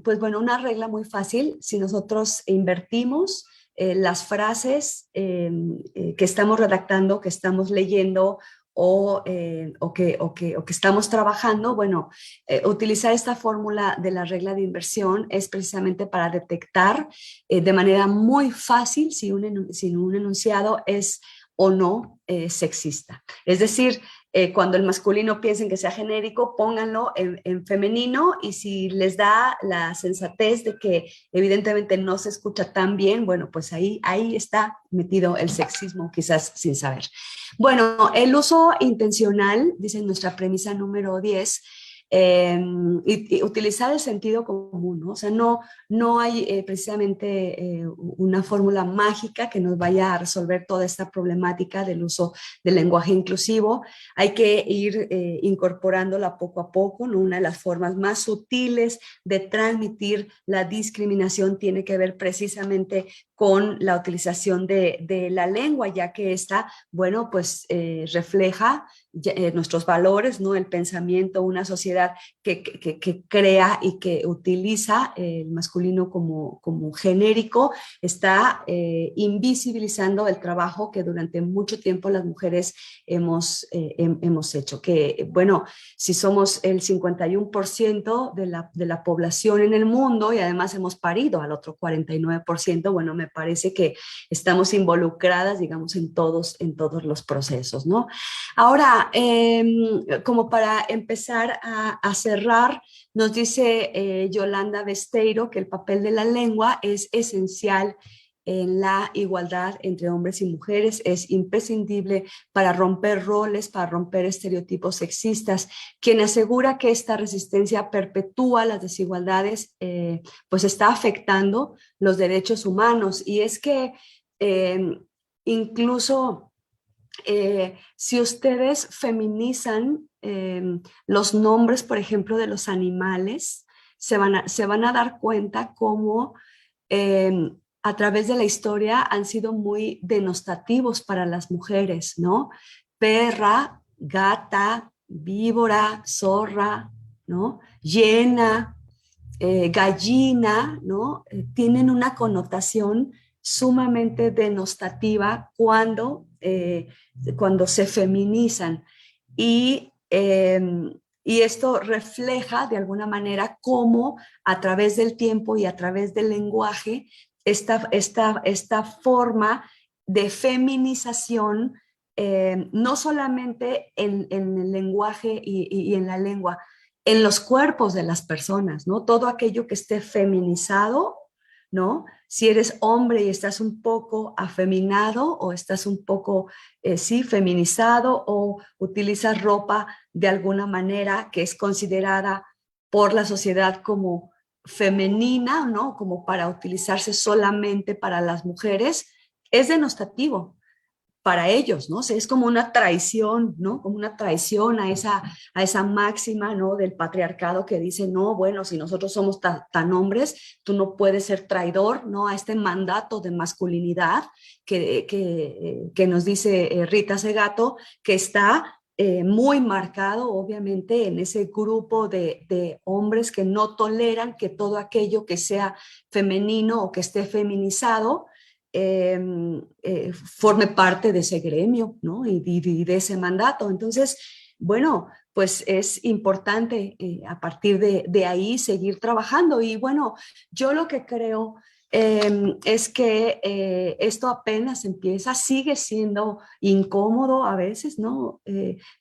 pues bueno, una regla muy fácil. Si nosotros invertimos las frases que estamos redactando, que estamos leyendo, o que estamos trabajando, bueno, utilizar esta fórmula de la regla de inversión es precisamente para detectar de manera muy fácil si un enunciado es o no sexista. Es decir, cuando el masculino piensen que sea genérico, pónganlo en femenino, y si les da la sensatez de que evidentemente no se escucha tan bien, bueno, pues ahí está metido el sexismo, quizás sin saber. Bueno, el uso intencional, dice nuestra premisa número 10, y utilizar el sentido común, ¿no? O sea, no hay precisamente una fórmula mágica que nos vaya a resolver toda esta problemática del uso del lenguaje inclusivo. Hay que ir incorporándola poco a poco, ¿no? Una de las formas más sutiles de transmitir la discriminación tiene que ver precisamente con la utilización de la lengua, ya que esta, bueno, pues refleja nuestros valores, ¿no? El pensamiento, una sociedad que crea y que utiliza el masculino como genérico, está invisibilizando el trabajo que durante mucho tiempo las mujeres hemos hecho. Que, bueno, si somos el 51% de la población en el mundo y además hemos parido al otro 49%, bueno, me parece que estamos involucradas, digamos, en todos los procesos, ¿no? Ahora, como para empezar a cerrar, nos dice Yolanda Besteiro que el papel de la lengua es esencial en la igualdad entre hombres y mujeres, es imprescindible para romper roles, para romper estereotipos sexistas. Quien asegura que esta resistencia perpetúa las desigualdades, pues está afectando los derechos humanos. Y es que incluso si ustedes feminizan los nombres, por ejemplo, de los animales, se van a dar cuenta cómo a través de la historia han sido muy denostativos para las mujeres, ¿no? Perra, gata, víbora, zorra, ¿no? Hiena, gallina, ¿no? Tienen una connotación sumamente denostativa cuando se feminizan. Y esto refleja de alguna manera cómo a través del tiempo y a través del lenguaje esta forma de feminización no solamente en el lenguaje y en la lengua, en los cuerpos de las personas, ¿no? Todo aquello que esté feminizado, ¿no? Si eres hombre y estás un poco afeminado o estás un poco, sí, feminizado o utilizas ropa de alguna manera que es considerada por la sociedad como femenina, ¿no? Como para utilizarse solamente para las mujeres, es denostativo para ellos, ¿no? O sea, es como una traición, ¿no? Como una traición a esa máxima, ¿no? Del patriarcado que dice, no, bueno, si nosotros somos tan hombres, tú no puedes ser traidor, ¿no? A este mandato de masculinidad que nos dice Rita Segato, que está muy marcado, obviamente, en ese grupo de hombres que no toleran que todo aquello que sea femenino o que esté feminizado forme parte de ese gremio, ¿no? Y de ese mandato. Entonces, bueno, pues es importante a partir de ahí seguir trabajando. Y bueno, yo lo que creo es que esto apenas empieza, sigue siendo incómodo a veces, ¿no?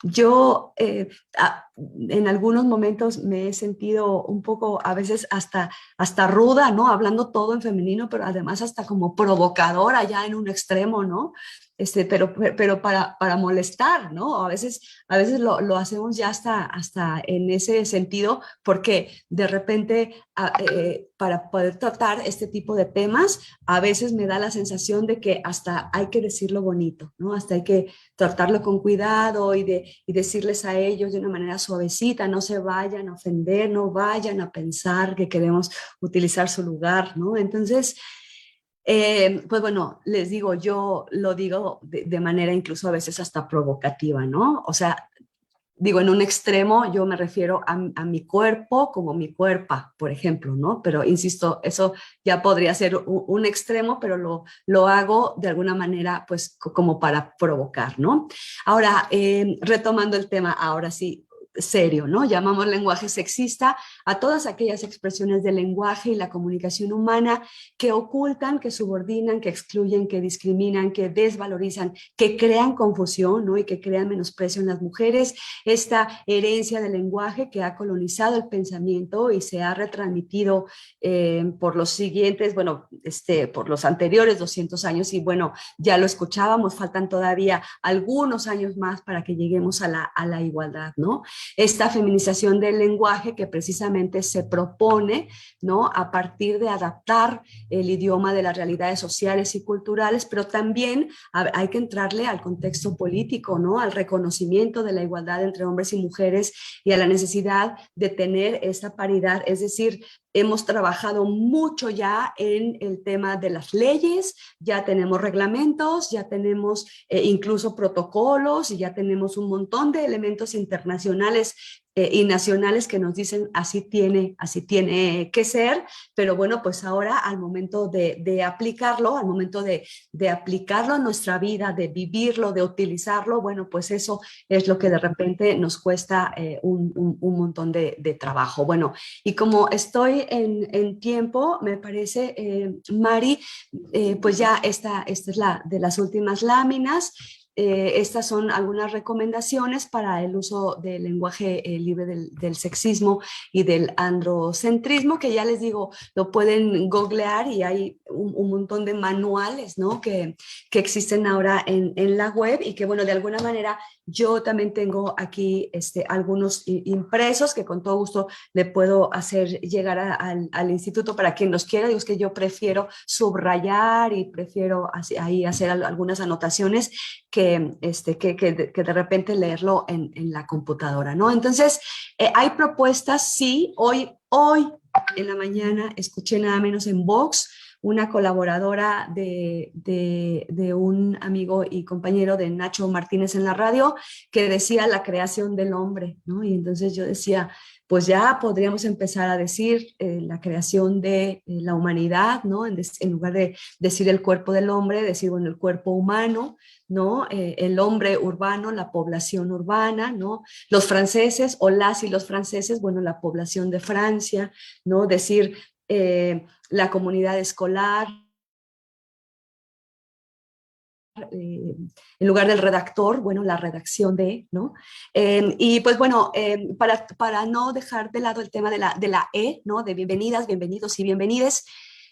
Yo en algunos momentos me he sentido un poco, a veces hasta ruda, ¿no? Hablando todo en femenino, pero además hasta como provocadora ya en un extremo, ¿no? Pero para molestar, ¿no? A veces lo hacemos ya hasta en ese sentido, porque de repente para poder tratar este tipo de temas, a veces me da la sensación de que hasta hay que decirlo bonito, ¿no? Hasta hay que tratarlo con cuidado y decirles a ellos de una manera suavecita, no se vayan a ofender, no vayan a pensar que queremos utilizar su lugar, ¿no? Entonces, pues bueno, les digo, yo lo digo de manera incluso a veces hasta provocativa, ¿no? O sea, digo, en un extremo yo me refiero a mi cuerpo como mi cuerpa, por ejemplo, ¿no? Pero insisto, eso ya podría ser un extremo, pero lo hago de alguna manera, pues, como para provocar, ¿no? Ahora, retomando el tema, ahora sí, serio, ¿no? Llamamos lenguaje sexista a todas aquellas expresiones del lenguaje y la comunicación humana que ocultan, que subordinan, que excluyen, que discriminan, que desvalorizan, que crean confusión, ¿no? Y que crean menosprecio en las mujeres. Esta herencia del lenguaje que ha colonizado el pensamiento y se ha retransmitido por los siguientes, bueno, por los anteriores 200 años y bueno, ya lo escuchábamos, faltan todavía algunos años más para que lleguemos a la igualdad, ¿no? Esta feminización del lenguaje que precisamente se propone, ¿no? A partir de adaptar el idioma de las realidades sociales y culturales, pero también hay que entrarle al contexto político, ¿no? Al reconocimiento de la igualdad entre hombres y mujeres y a la necesidad de tener esa paridad, es decir, hemos trabajado mucho ya en el tema de las leyes, ya tenemos reglamentos, ya tenemos incluso protocolos y ya tenemos un montón de elementos internacionales y nacionales que nos dicen así tiene que ser, pero bueno, pues ahora al momento de aplicarlo, al momento de aplicarlo a nuestra vida, de vivirlo, de utilizarlo, bueno, pues eso es lo que de repente nos cuesta un montón de trabajo. Bueno, y como estoy en tiempo, me parece, Mari, pues ya esta es la de las últimas láminas. Estas son algunas recomendaciones para el uso del lenguaje libre del sexismo y del androcentrismo, que ya les digo, lo pueden googlear y hay un montón de manuales, ¿no? que existen ahora en la web y que, bueno, de alguna manera yo también tengo aquí algunos impresos que con todo gusto le puedo hacer llegar al instituto para quien los quiera. Digo, es que yo prefiero subrayar y prefiero ahí hacer algunas anotaciones que de repente leerlo en la computadora, ¿no? Entonces, hay propuestas, sí. Hoy en la mañana escuché nada menos en Vox una colaboradora de un amigo y compañero de Nacho Martínez en la radio que decía la creación del hombre, ¿no? Y entonces yo decía, pues ya podríamos empezar a decir la creación de la humanidad, ¿no? En lugar de decir el cuerpo del hombre, decir, bueno, el cuerpo humano, ¿no? El hombre urbano, la población urbana, ¿no? Los franceses o las y los franceses, bueno, la población de Francia, ¿no? Decir la comunidad escolar, en lugar del redactor, bueno, la redacción de, ¿no? Y pues bueno, para no dejar de lado el tema de la E, ¿no? De bienvenidas, bienvenidos y bienvenides,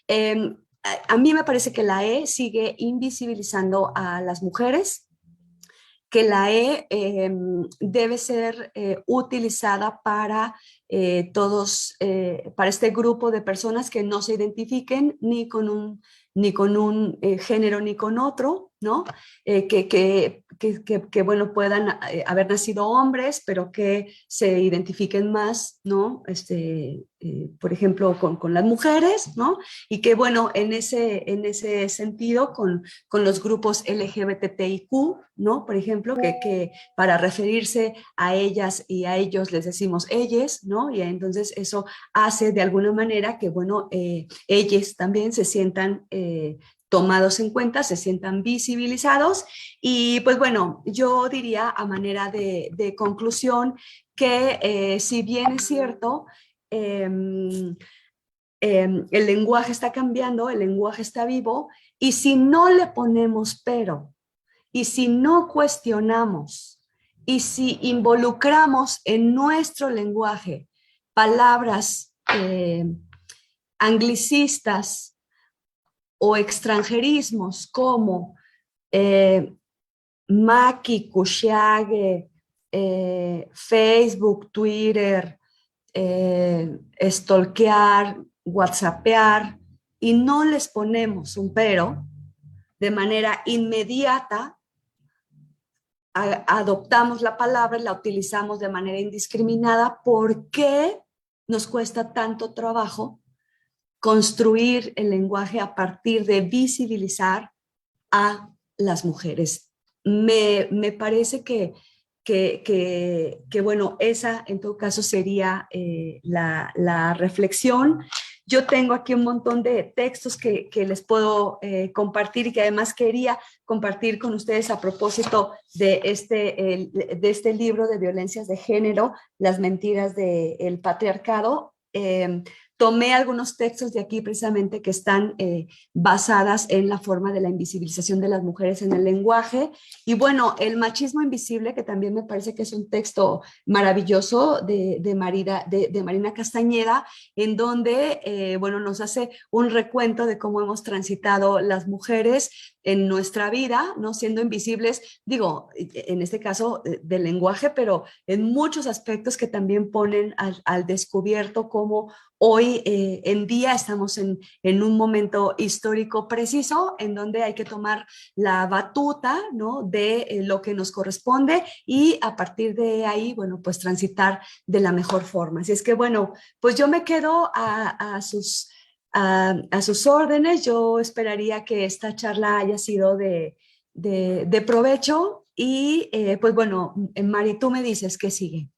a mí me parece que la E sigue invisibilizando a las mujeres, que la E debe ser utilizada para para este grupo de personas que no se identifiquen ni con un género ni con otro, ¿no? Que bueno, puedan haber nacido hombres, pero que se identifiquen más, ¿no? Por ejemplo, con las mujeres, ¿no? Y que bueno, en ese sentido, con los grupos LGBTIQ, ¿no? Por ejemplo, que para referirse a ellas y a ellos les decimos ellas, ¿no? Y entonces eso hace de alguna manera que, bueno, ellas también se sientan tomados en cuenta, se sientan visibilizados. Y pues bueno, yo diría a manera de conclusión que si bien es cierto, el lenguaje está cambiando, el lenguaje está vivo, y si no le ponemos pero, y si no cuestionamos, y si involucramos en nuestro lenguaje palabras anglicistas o extranjerismos como maqui, cuxiague, Facebook, Twitter, stalkear, whatsappear, y no les ponemos un pero, de manera inmediata adoptamos la palabra, la utilizamos de manera indiscriminada. ¿Por qué nos cuesta tanto trabajo construir el lenguaje a partir de visibilizar a las mujeres? Me parece que bueno, esa en todo caso sería la reflexión. Yo tengo aquí un montón de textos que les puedo compartir y que además quería compartir con ustedes a propósito de este libro de violencias de género, Las mentiras del patriarcado. Tomé algunos textos de aquí precisamente que están basadas en la forma de la invisibilización de las mujeres en el lenguaje. Y bueno, El machismo invisible, que también me parece que es un texto maravilloso de Marina Castañeda, en donde, bueno, nos hace un recuento de cómo hemos transitado las mujeres en nuestra vida, ¿no? Siendo invisibles, digo, en este caso del lenguaje, pero en muchos aspectos que también ponen al descubierto cómo hoy en día estamos en un momento histórico preciso en donde hay que tomar la batuta, ¿no? De lo que nos corresponde y a partir de ahí, bueno, pues transitar de la mejor forma. Así es que, bueno, pues yo me quedo a sus órdenes. Yo esperaría que esta charla haya sido de provecho y pues bueno, Mari, tú me dices qué sigue.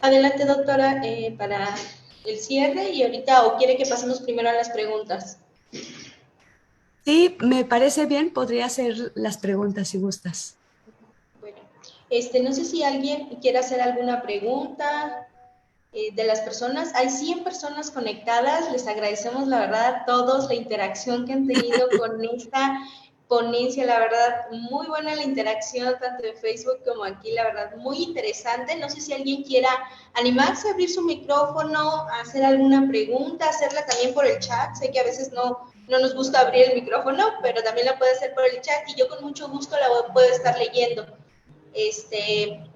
Adelante, doctora, para el cierre y ahorita, ¿o quiere que pasemos primero a las preguntas? Sí, me parece bien, podría hacer las preguntas si gustas. Bueno, no sé si alguien quiere hacer alguna pregunta de las personas. Hay 100 personas conectadas, les agradecemos la verdad a todos la interacción que han tenido con esta ponencia, la verdad, muy buena la interacción, tanto en Facebook como aquí, la verdad, muy interesante. No sé si alguien quiera animarse a abrir su micrófono, a hacer alguna pregunta, hacerla también por el chat. Sé que a veces no nos gusta abrir el micrófono, pero también la puede hacer por el chat y yo con mucho gusto la puedo estar leyendo.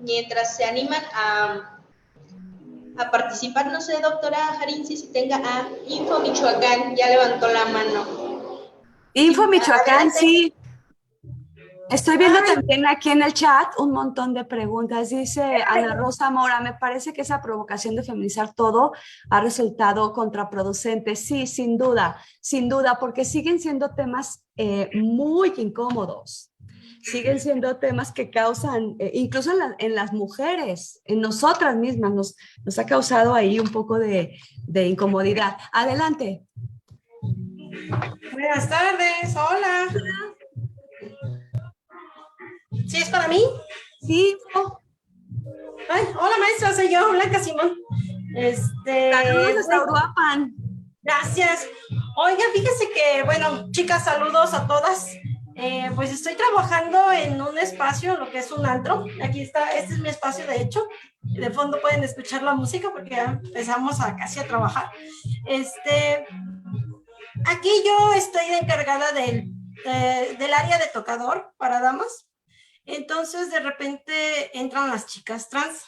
Mientras se animan a participar, no sé, doctora Jarinzi, si tenga a Info Michoacán, ya levantó la mano. Info Michoacán, sí. Estoy viendo también aquí en el chat un montón de preguntas. Dice Ana Rosa Mora, me parece que esa provocación de feminizar todo ha resultado contraproducente. Sí, sin duda, porque siguen siendo temas muy incómodos. Siguen siendo temas que causan, incluso en las mujeres, en nosotras mismas, nos ha causado ahí un poco de incomodidad. Adelante. Buenas tardes, hola. ¿Sí es para mí? Sí. Ay, hola maestra, soy yo, Blanca Simón. Saludos hasta Uruapan. Gracias. Oiga, fíjese que, bueno, chicas, saludos a todas. Pues estoy trabajando en un espacio, lo que es un antro. Aquí está, este es mi espacio, de hecho. De fondo pueden escuchar la música porque ya empezamos casi a trabajar. Aquí yo estoy encargada del área de tocador para damas. Entonces, de repente entran las chicas trans.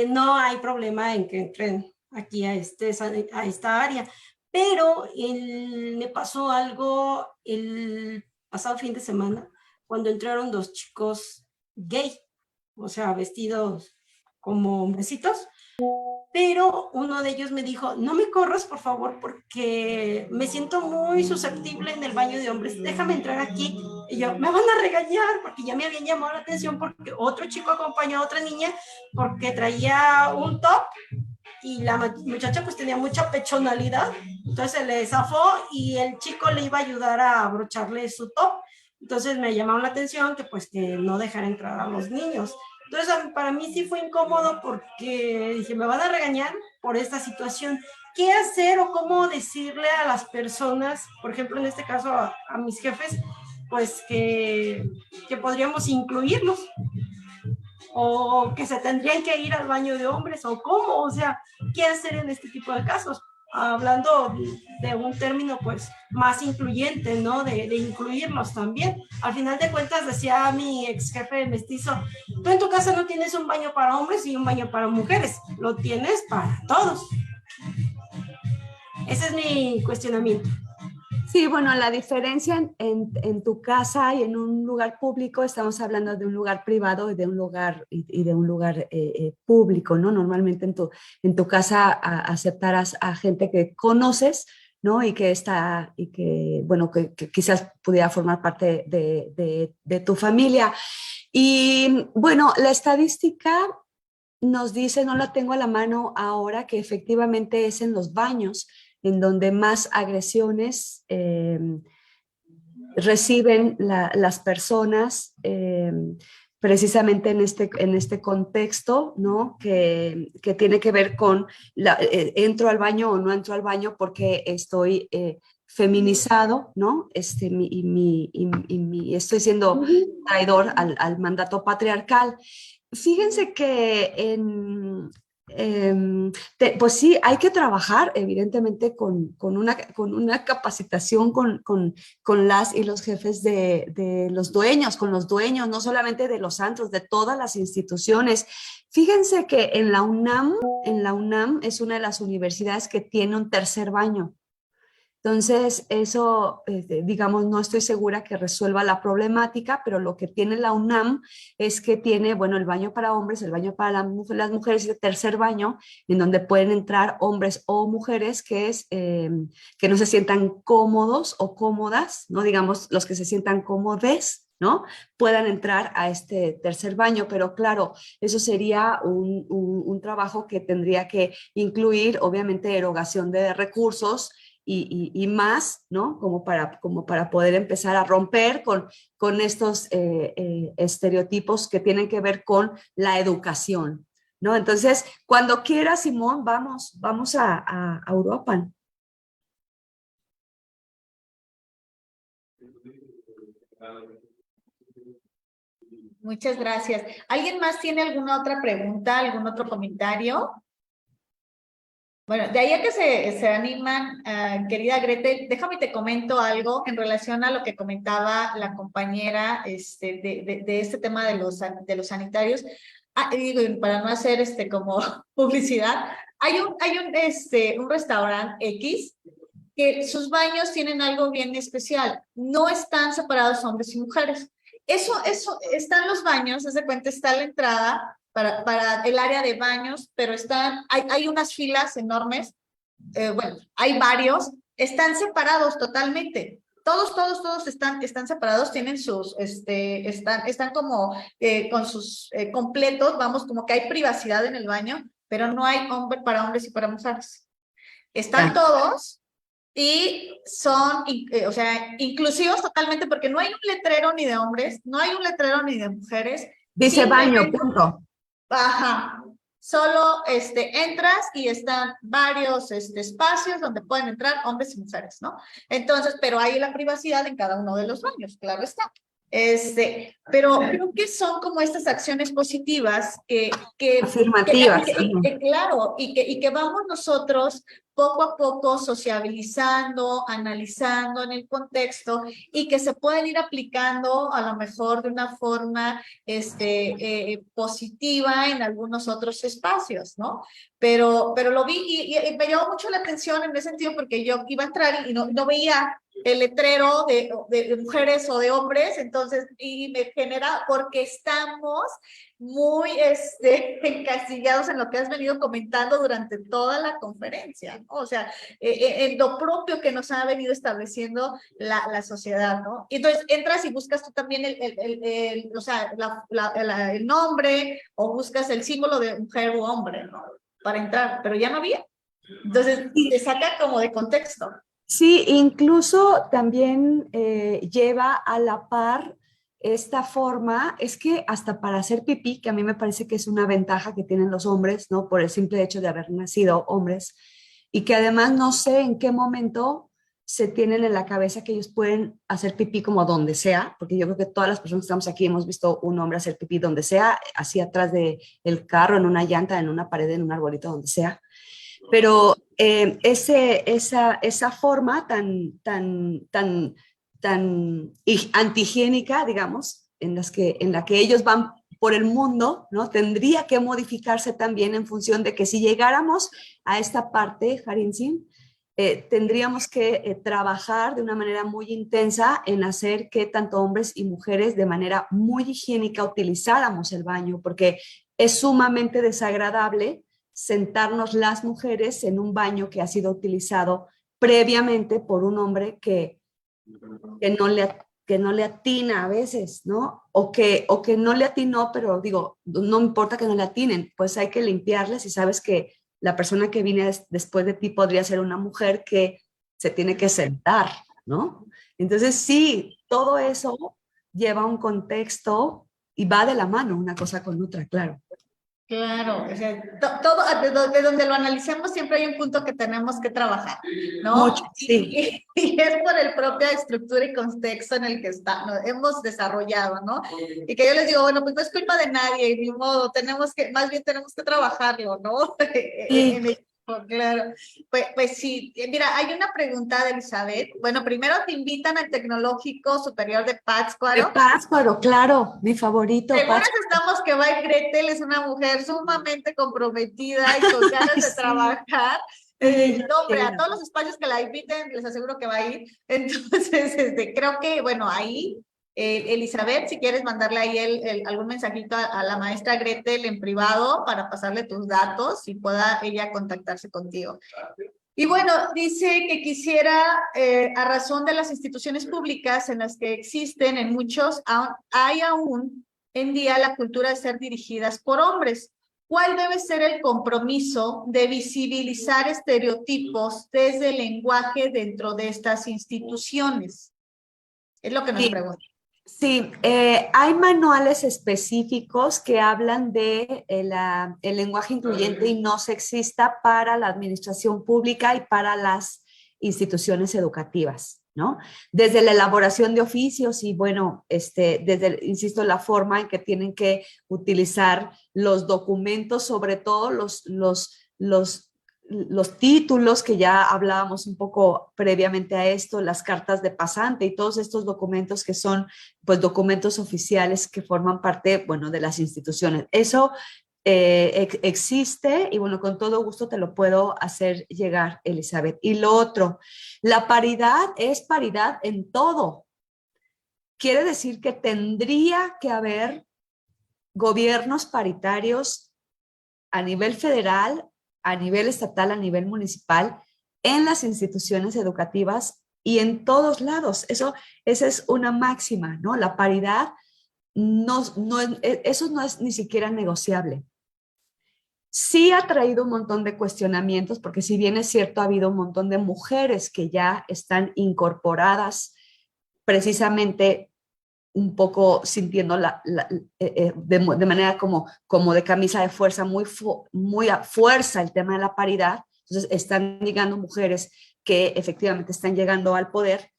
No hay problema en que entren aquí a esta área, pero me pasó algo el pasado fin de semana cuando entraron dos chicos gay, o sea, vestidos como hombrecitos, pero uno de ellos me dijo, no me corras, por favor, porque me siento muy susceptible en el baño de hombres, déjame entrar aquí. Y yo, me van a regañar, porque ya me habían llamado la atención, porque otro chico acompañó a otra niña, porque traía un top, y la muchacha pues tenía mucha pechonalidad, entonces se le zafó, y el chico le iba a ayudar a abrocharle su top. Entonces me llamaron la atención que pues que no dejara entrar a los niños. Entonces, para mí sí fue incómodo porque dije, me van a regañar por esta situación. ¿Qué hacer o cómo decirle a las personas, por ejemplo, en este caso a mis jefes, pues que podríamos incluirlos? O que se tendrían que ir al baño de hombres, o cómo, o sea, ¿qué hacer en este tipo de casos? Hablando de un término pues más incluyente, ¿no? De incluirlos también. Al final de cuentas decía mi ex jefe mestizo, tú en tu casa no tienes un baño para hombres y un baño para mujeres, lo tienes para todos. Ese es mi cuestionamiento. Sí, bueno, la diferencia en tu casa y en un lugar público, estamos hablando de un lugar privado y de un lugar, de un lugar público, ¿no? Normalmente en tu casa aceptarás a gente que conoces, ¿no? Y que bueno, que quizás pudiera formar parte de tu familia. Y bueno, la estadística nos dice, no la tengo a la mano ahora, que efectivamente es en los baños en donde más agresiones reciben las personas, precisamente en este contexto, ¿no? Que tiene que ver con entro al baño o no entro al baño porque estoy feminizado, ¿no? Estoy siendo traidor al mandato patriarcal. Fíjense que pues sí, hay que trabajar evidentemente con una capacitación con las y los jefes de los dueños, con los dueños, no solamente de los antros, de todas las instituciones. Fíjense que en la UNAM es una de las universidades que tiene un tercer baño. Entonces, eso, digamos, no estoy segura que resuelva la problemática, pero lo que tiene la UNAM es que tiene, bueno, el baño para hombres, el baño para las mujeres y el tercer baño, en donde pueden entrar hombres o mujeres que no se sientan cómodos o cómodas, ¿no? Digamos, los que se sientan cómodes, ¿no? Puedan entrar a este tercer baño, pero claro, eso sería un trabajo que tendría que incluir, obviamente, erogación de recursos, y más, ¿no? Como para poder empezar a romper con estos estereotipos que tienen que ver con la educación, ¿no? Entonces, cuando quieras, Simón, vamos a Uruapan. Muchas gracias. ¿Alguien más tiene alguna otra pregunta, algún otro comentario? Bueno, de ahí a que se animan, querida Gretel, déjame te comento algo en relación a lo que comentaba la compañera de este tema de los sanitarios. Digo, para no hacer como publicidad, hay un restaurante X que sus baños tienen algo bien especial. No están separados hombres y mujeres. Eso, están los baños, haz de cuenta, está la entrada para el área de baños, pero hay unas filas enormes, bueno, hay varios, están separados totalmente. Todos están separados, tienen sus, están como con sus completos, vamos, como que hay privacidad en el baño, pero no hay para hombres y para mujeres. Están todos y son, o sea, inclusivos totalmente, porque no hay un letrero ni de hombres, no hay un letrero ni de mujeres. Dice baño, punto. Ajá. solo entras y están varios espacios donde pueden entrar hombres y mujeres, ¿no? Entonces, pero hay la privacidad en cada uno de los baños, claro está. Pero creo que son como estas acciones positivas Afirmativas. claro, y que vamos nosotros poco a poco sociabilizando, analizando en el contexto y que se pueden ir aplicando a lo mejor de una forma positiva en algunos otros espacios, ¿no? Pero lo vi y me llamó mucho la atención en ese sentido porque yo iba a entrar y no veía el letrero de mujeres o de hombres, entonces, y me genera, porque estamos muy encasillados en lo que has venido comentando durante toda la conferencia, ¿no? O sea, en lo propio que nos ha venido estableciendo la sociedad, ¿no? Y entonces entras y buscas tú también o sea, el nombre o buscas el símbolo de mujer o hombre, ¿no? Para entrar, pero ya no había. Entonces, te saca como de contexto. Sí, incluso también lleva a la par esta forma, es que hasta para hacer pipí, que a mí me parece que es una ventaja que tienen los hombres, ¿no? Por el simple hecho de haber nacido hombres, y que además no sé en qué momento se tienen en la cabeza que ellos pueden hacer pipí como donde sea, porque yo creo que todas las personas que estamos aquí hemos visto un hombre hacer pipí donde sea, así atrás del carro, en una llanta, en una pared, en un arbolito, donde sea. Pero esa forma tan antihigiénica, digamos, en la que ellos van por el mundo, ¿no? Tendría que modificarse también en función de que si llegáramos a esta parte, Harinzin, tendríamos que trabajar de una manera muy intensa en hacer que tanto hombres y mujeres de manera muy higiénica utilizáramos el baño, porque es sumamente desagradable sentarnos las mujeres en un baño que ha sido utilizado previamente por un hombre que no le atina a veces, ¿no? O que no le atinó, pero digo, no importa que no le atinen, pues hay que limpiarles y sabes que la persona que viene después de ti podría ser una mujer que se tiene que sentar, ¿no? Entonces sí, todo eso lleva un contexto y va de la mano una cosa con otra, claro. Claro, o sea, todo, de donde lo analicemos siempre hay un punto que tenemos que trabajar, ¿no? Mucho, sí. Y es por el propia estructura y contexto en el que hemos desarrollado, ¿no? Y que yo les digo, bueno, pues no es culpa de nadie, ni modo, más bien tenemos que trabajarlo, ¿no? Sí. Claro, pues sí, mira, hay una pregunta de Elizabeth. Bueno, primero te invitan al Tecnológico Superior de Pátzcuaro. De Pátzcuaro, claro, mi favorito. Seguras estamos que va Gretel es una mujer sumamente comprometida y con ganas de trabajar. No, hombre, a todos los espacios que la inviten, les aseguro que va a ir. Entonces, creo que, bueno, ahí, Elizabeth, si quieres mandarle ahí algún mensajito a la maestra Gretel en privado para pasarle tus datos y pueda ella contactarse contigo. Y bueno, dice que quisiera, a razón de las instituciones públicas en las que existen, en muchos, hay aún en día la cultura de ser dirigidas por hombres. ¿Cuál debe ser el compromiso de visibilizar estereotipos desde el lenguaje dentro de estas instituciones? Es lo que nos pregunta. Sí, hay manuales específicos que hablan de el lenguaje incluyente y no sexista para la administración pública y para las instituciones educativas, ¿no? Desde la elaboración de oficios y, bueno, desde, insisto, la forma en que tienen que utilizar los documentos, sobre todo los títulos que ya hablábamos un poco previamente a esto, las cartas de pasante y todos estos documentos que son pues documentos oficiales que forman parte, bueno, de las instituciones. Eso existe y bueno, con todo gusto te lo puedo hacer llegar, Elizabeth. Y lo otro, la paridad es paridad en todo. Quiere decir que tendría que haber gobiernos paritarios a nivel federal, a nivel estatal, a nivel municipal, en las instituciones educativas y en todos lados. Esa es una máxima, ¿no? La paridad, eso no es ni siquiera negociable. Sí ha traído un montón de cuestionamientos, porque si bien es cierto, ha habido un montón de mujeres que ya están incorporadas precisamente un poco sintiendo de manera como de camisa de fuerza, muy a fuerza el tema de la paridad. Entonces están llegando mujeres que efectivamente están llegando al poder,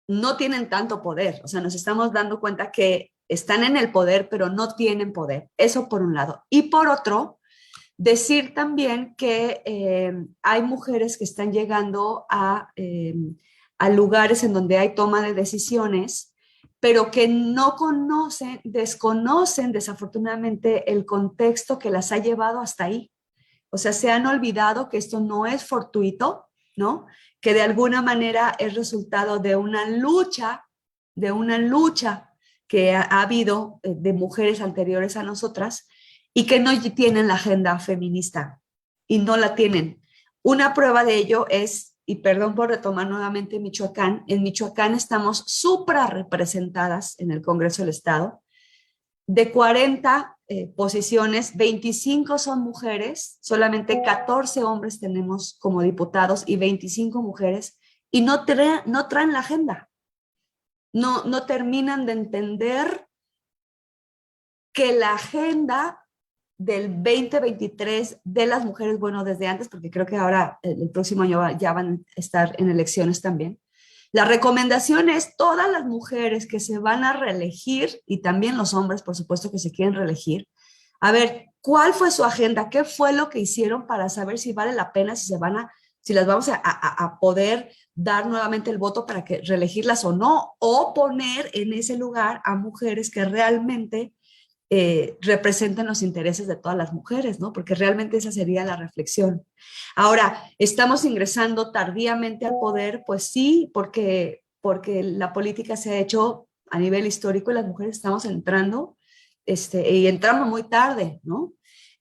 no tienen tanto poder, o sea, nos estamos dando cuenta que están en el poder, pero no tienen poder. Eso por un lado. Y por otro, decir también que hay mujeres que están llegando a lugares en donde hay toma de decisiones, pero que no desconocen desafortunadamente el contexto que las ha llevado hasta ahí. O sea, se han olvidado que esto no es fortuito, ¿no? Que de alguna manera es resultado de una lucha que ha habido de mujeres anteriores a nosotras y que no tienen la agenda feminista y no la tienen. Una prueba de ello es, y perdón por retomar nuevamente Michoacán, en Michoacán estamos suprarrepresentadas en el Congreso del Estado. De 40 posiciones, 25 son mujeres, solamente 14 hombres tenemos como diputados y 25 mujeres, y no traen la agenda. No terminan de entender que la agenda del 2023 de las mujeres, bueno, desde antes, porque creo que ahora el próximo año ya van a estar en elecciones también. La recomendación es todas las mujeres que se van a reelegir y también los hombres, por supuesto, que se quieren reelegir, a ver, ¿cuál fue su agenda? ¿Qué fue lo que hicieron para saber si vale la pena, si las vamos a poder dar nuevamente el voto para que reelegirlas o no? O poner en ese lugar a mujeres que realmente representen los intereses de todas las mujeres, ¿no? Porque realmente esa sería la reflexión. Ahora, ¿estamos ingresando tardíamente al poder? Pues sí, porque la política se ha hecho a nivel histórico y las mujeres estamos entrando y entramos muy tarde, ¿no?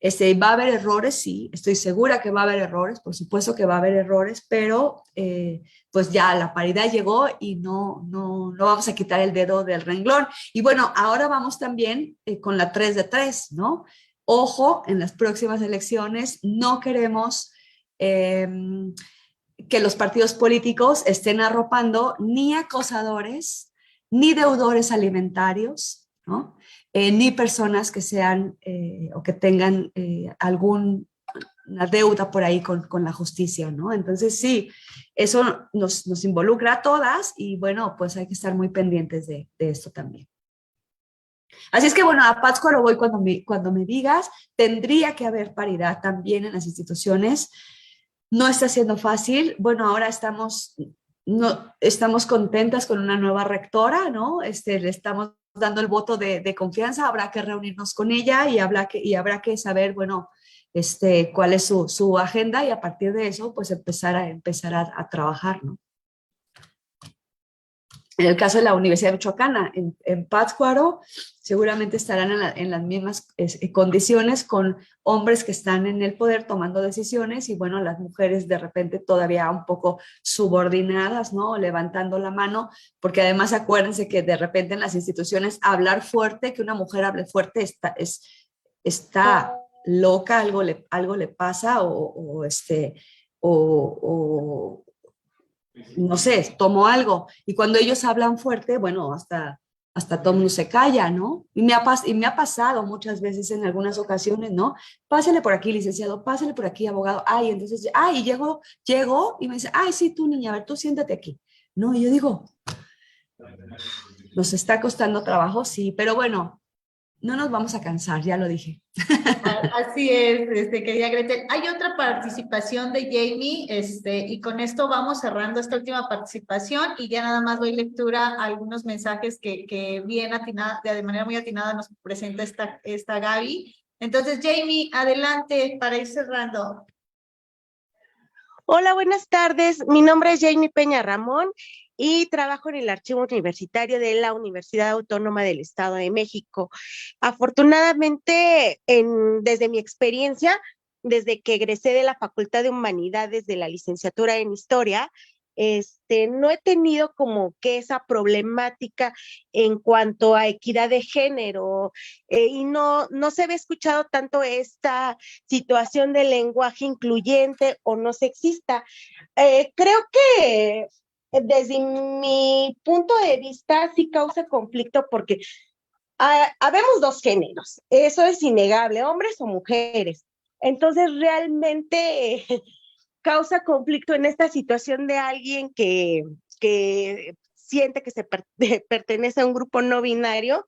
¿Va a haber errores? Sí, estoy segura que va a haber errores, por supuesto que va a haber errores, pero pues ya la paridad llegó y no vamos a quitar el dedo del renglón. Y bueno, ahora vamos también con la 3 de 3, ¿no? Ojo, en las próximas elecciones no queremos que los partidos políticos estén arropando ni acosadores, ni deudores alimentarios, ¿no? Ni personas que sean o que tengan alguna deuda por ahí con la justicia, ¿no? Entonces sí, eso nos involucra a todas y bueno, pues hay que estar muy pendientes de esto también. Así es que bueno, a Pátzcuaro voy cuando me digas, tendría que haber paridad también en las instituciones. No está siendo fácil. Bueno, ahora estamos contentas con una nueva rectora, ¿no? Le estamos dando el voto de confianza, habrá que reunirnos con ella y habrá que saber, bueno, cuál es su agenda y a partir de eso, pues empezar a trabajar, ¿no? En el caso de la Universidad de Michoacán, en Pátzcuaro, seguramente estarán en las mismas condiciones con hombres que están en el poder tomando decisiones y bueno, las mujeres de repente todavía un poco subordinadas, ¿no? Levantando la mano, porque además acuérdense que de repente en las instituciones hablar fuerte, que una mujer hable fuerte está loca, algo le pasa o no sé, tomó algo. Y cuando ellos hablan fuerte, bueno, hasta todo el mundo se calla, ¿no? Y me ha pasado muchas veces en algunas ocasiones, ¿no? Pásale por aquí, licenciado, pásale por aquí, abogado. Ay, entonces, y llegó y me dice, ay, sí, tú, niña, a ver, tú siéntate aquí. No, y yo digo, nos está costando trabajo, sí, pero bueno, no nos vamos a cansar, ya lo dije. Así es, querida Gretel. Hay otra participación de Jamie, y con esto vamos cerrando esta última participación y ya nada más doy lectura a algunos mensajes que bien atinada, de manera muy atinada nos presenta esta Gaby. Entonces, Jamie, adelante para ir cerrando. Hola, buenas tardes. Mi nombre es Jamie Peña Ramón y trabajo en el Archivo Universitario de la Universidad Autónoma del Estado de México. Afortunadamente, desde mi experiencia, desde que egresé de la Facultad de Humanidades de la licenciatura en Historia, no he tenido como que esa problemática en cuanto a equidad de género y no se había escuchado tanto esta situación del lenguaje incluyente o no sexista. Creo que desde mi punto de vista sí causa conflicto porque habemos dos géneros, eso es innegable, hombres o mujeres. Entonces realmente causa conflicto en esta situación de alguien que siente que pertenece a un grupo no binario.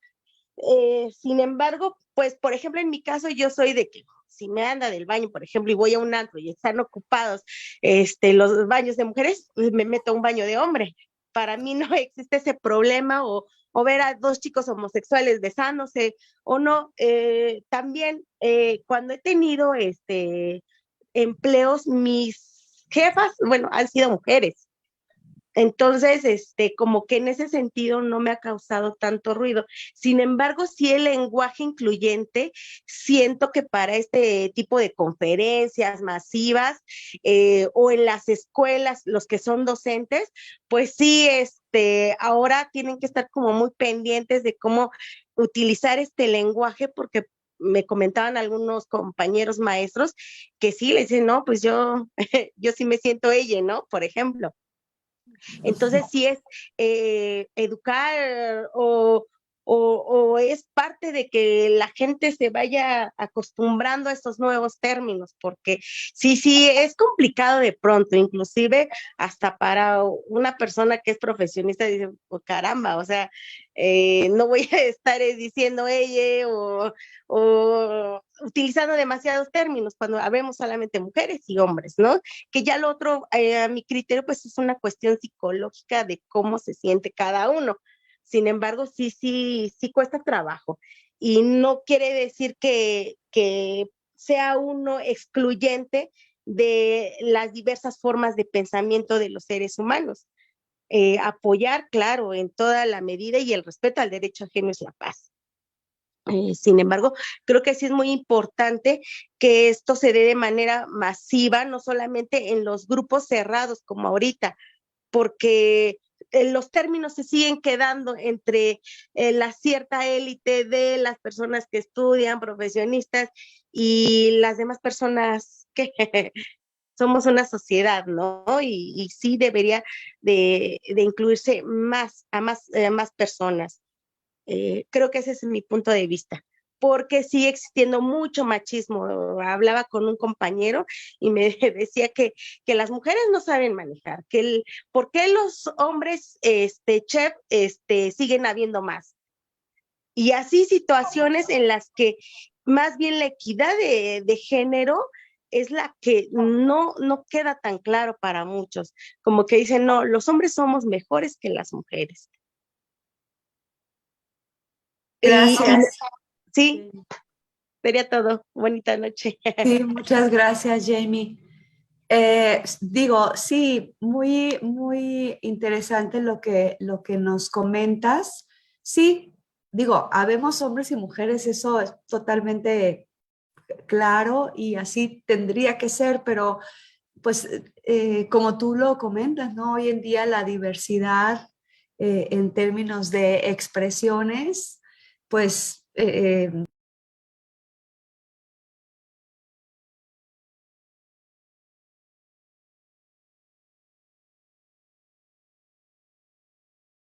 Sin embargo, pues por ejemplo en mi caso yo soy de que si me anda del baño, por ejemplo, y voy a un antro y están ocupados los baños de mujeres, pues me meto a un baño de hombre. Para mí no existe ese problema o ver a dos chicos homosexuales besándose o no. También cuando he tenido empleos, mis jefas, bueno, han sido mujeres. Entonces, como que en ese sentido no me ha causado tanto ruido. Sin embargo, sí el lenguaje incluyente, siento que para este tipo de conferencias masivas o en las escuelas, los que son docentes, pues sí, ahora tienen que estar como muy pendientes de cómo utilizar este lenguaje porque me comentaban algunos compañeros maestros que sí, les dicen, no, pues yo, yo sí me siento ella, ¿no? Por ejemplo. Entonces, sí es educar o es parte de que la gente se vaya acostumbrando a estos nuevos términos, porque sí, es complicado de pronto, inclusive hasta para una persona que es profesionista, dice, oh, caramba, o sea, no voy a estar diciendo ella o utilizando demasiados términos cuando habemos solamente mujeres y hombres, ¿no? Que ya lo otro, a mi criterio, pues es una cuestión psicológica de cómo se siente cada uno. Sin embargo, sí cuesta trabajo. Y no quiere decir que sea uno excluyente de las diversas formas de pensamiento de los seres humanos. Apoyar, claro, en toda la medida y el respeto al derecho ajeno es la paz. Sin embargo, creo que sí es muy importante que esto se dé de manera masiva, no solamente en los grupos cerrados como ahorita, porque los términos se siguen quedando entre la cierta élite de las personas que estudian, profesionistas y las demás personas que somos una sociedad, ¿no? Y sí debería de incluirse más personas. Creo que ese es mi punto de vista, porque sigue existiendo mucho machismo. Hablaba con un compañero y me decía que las mujeres no saben manejar, ¿por qué los hombres, chef, siguen habiendo más? Y así situaciones en las que más bien la equidad de género es la que no queda tan claro para muchos, como que dicen, no, los hombres somos mejores que las mujeres. Gracias. Sí, sería todo. Bonita noche. Sí, muchas gracias, Jamie. Digo, sí, muy, muy interesante lo que nos comentas. Sí, digo, habemos hombres y mujeres, eso es totalmente claro y así tendría que ser, pero pues como tú lo comentas, ¿no? Hoy en día la diversidad en términos de expresiones, pues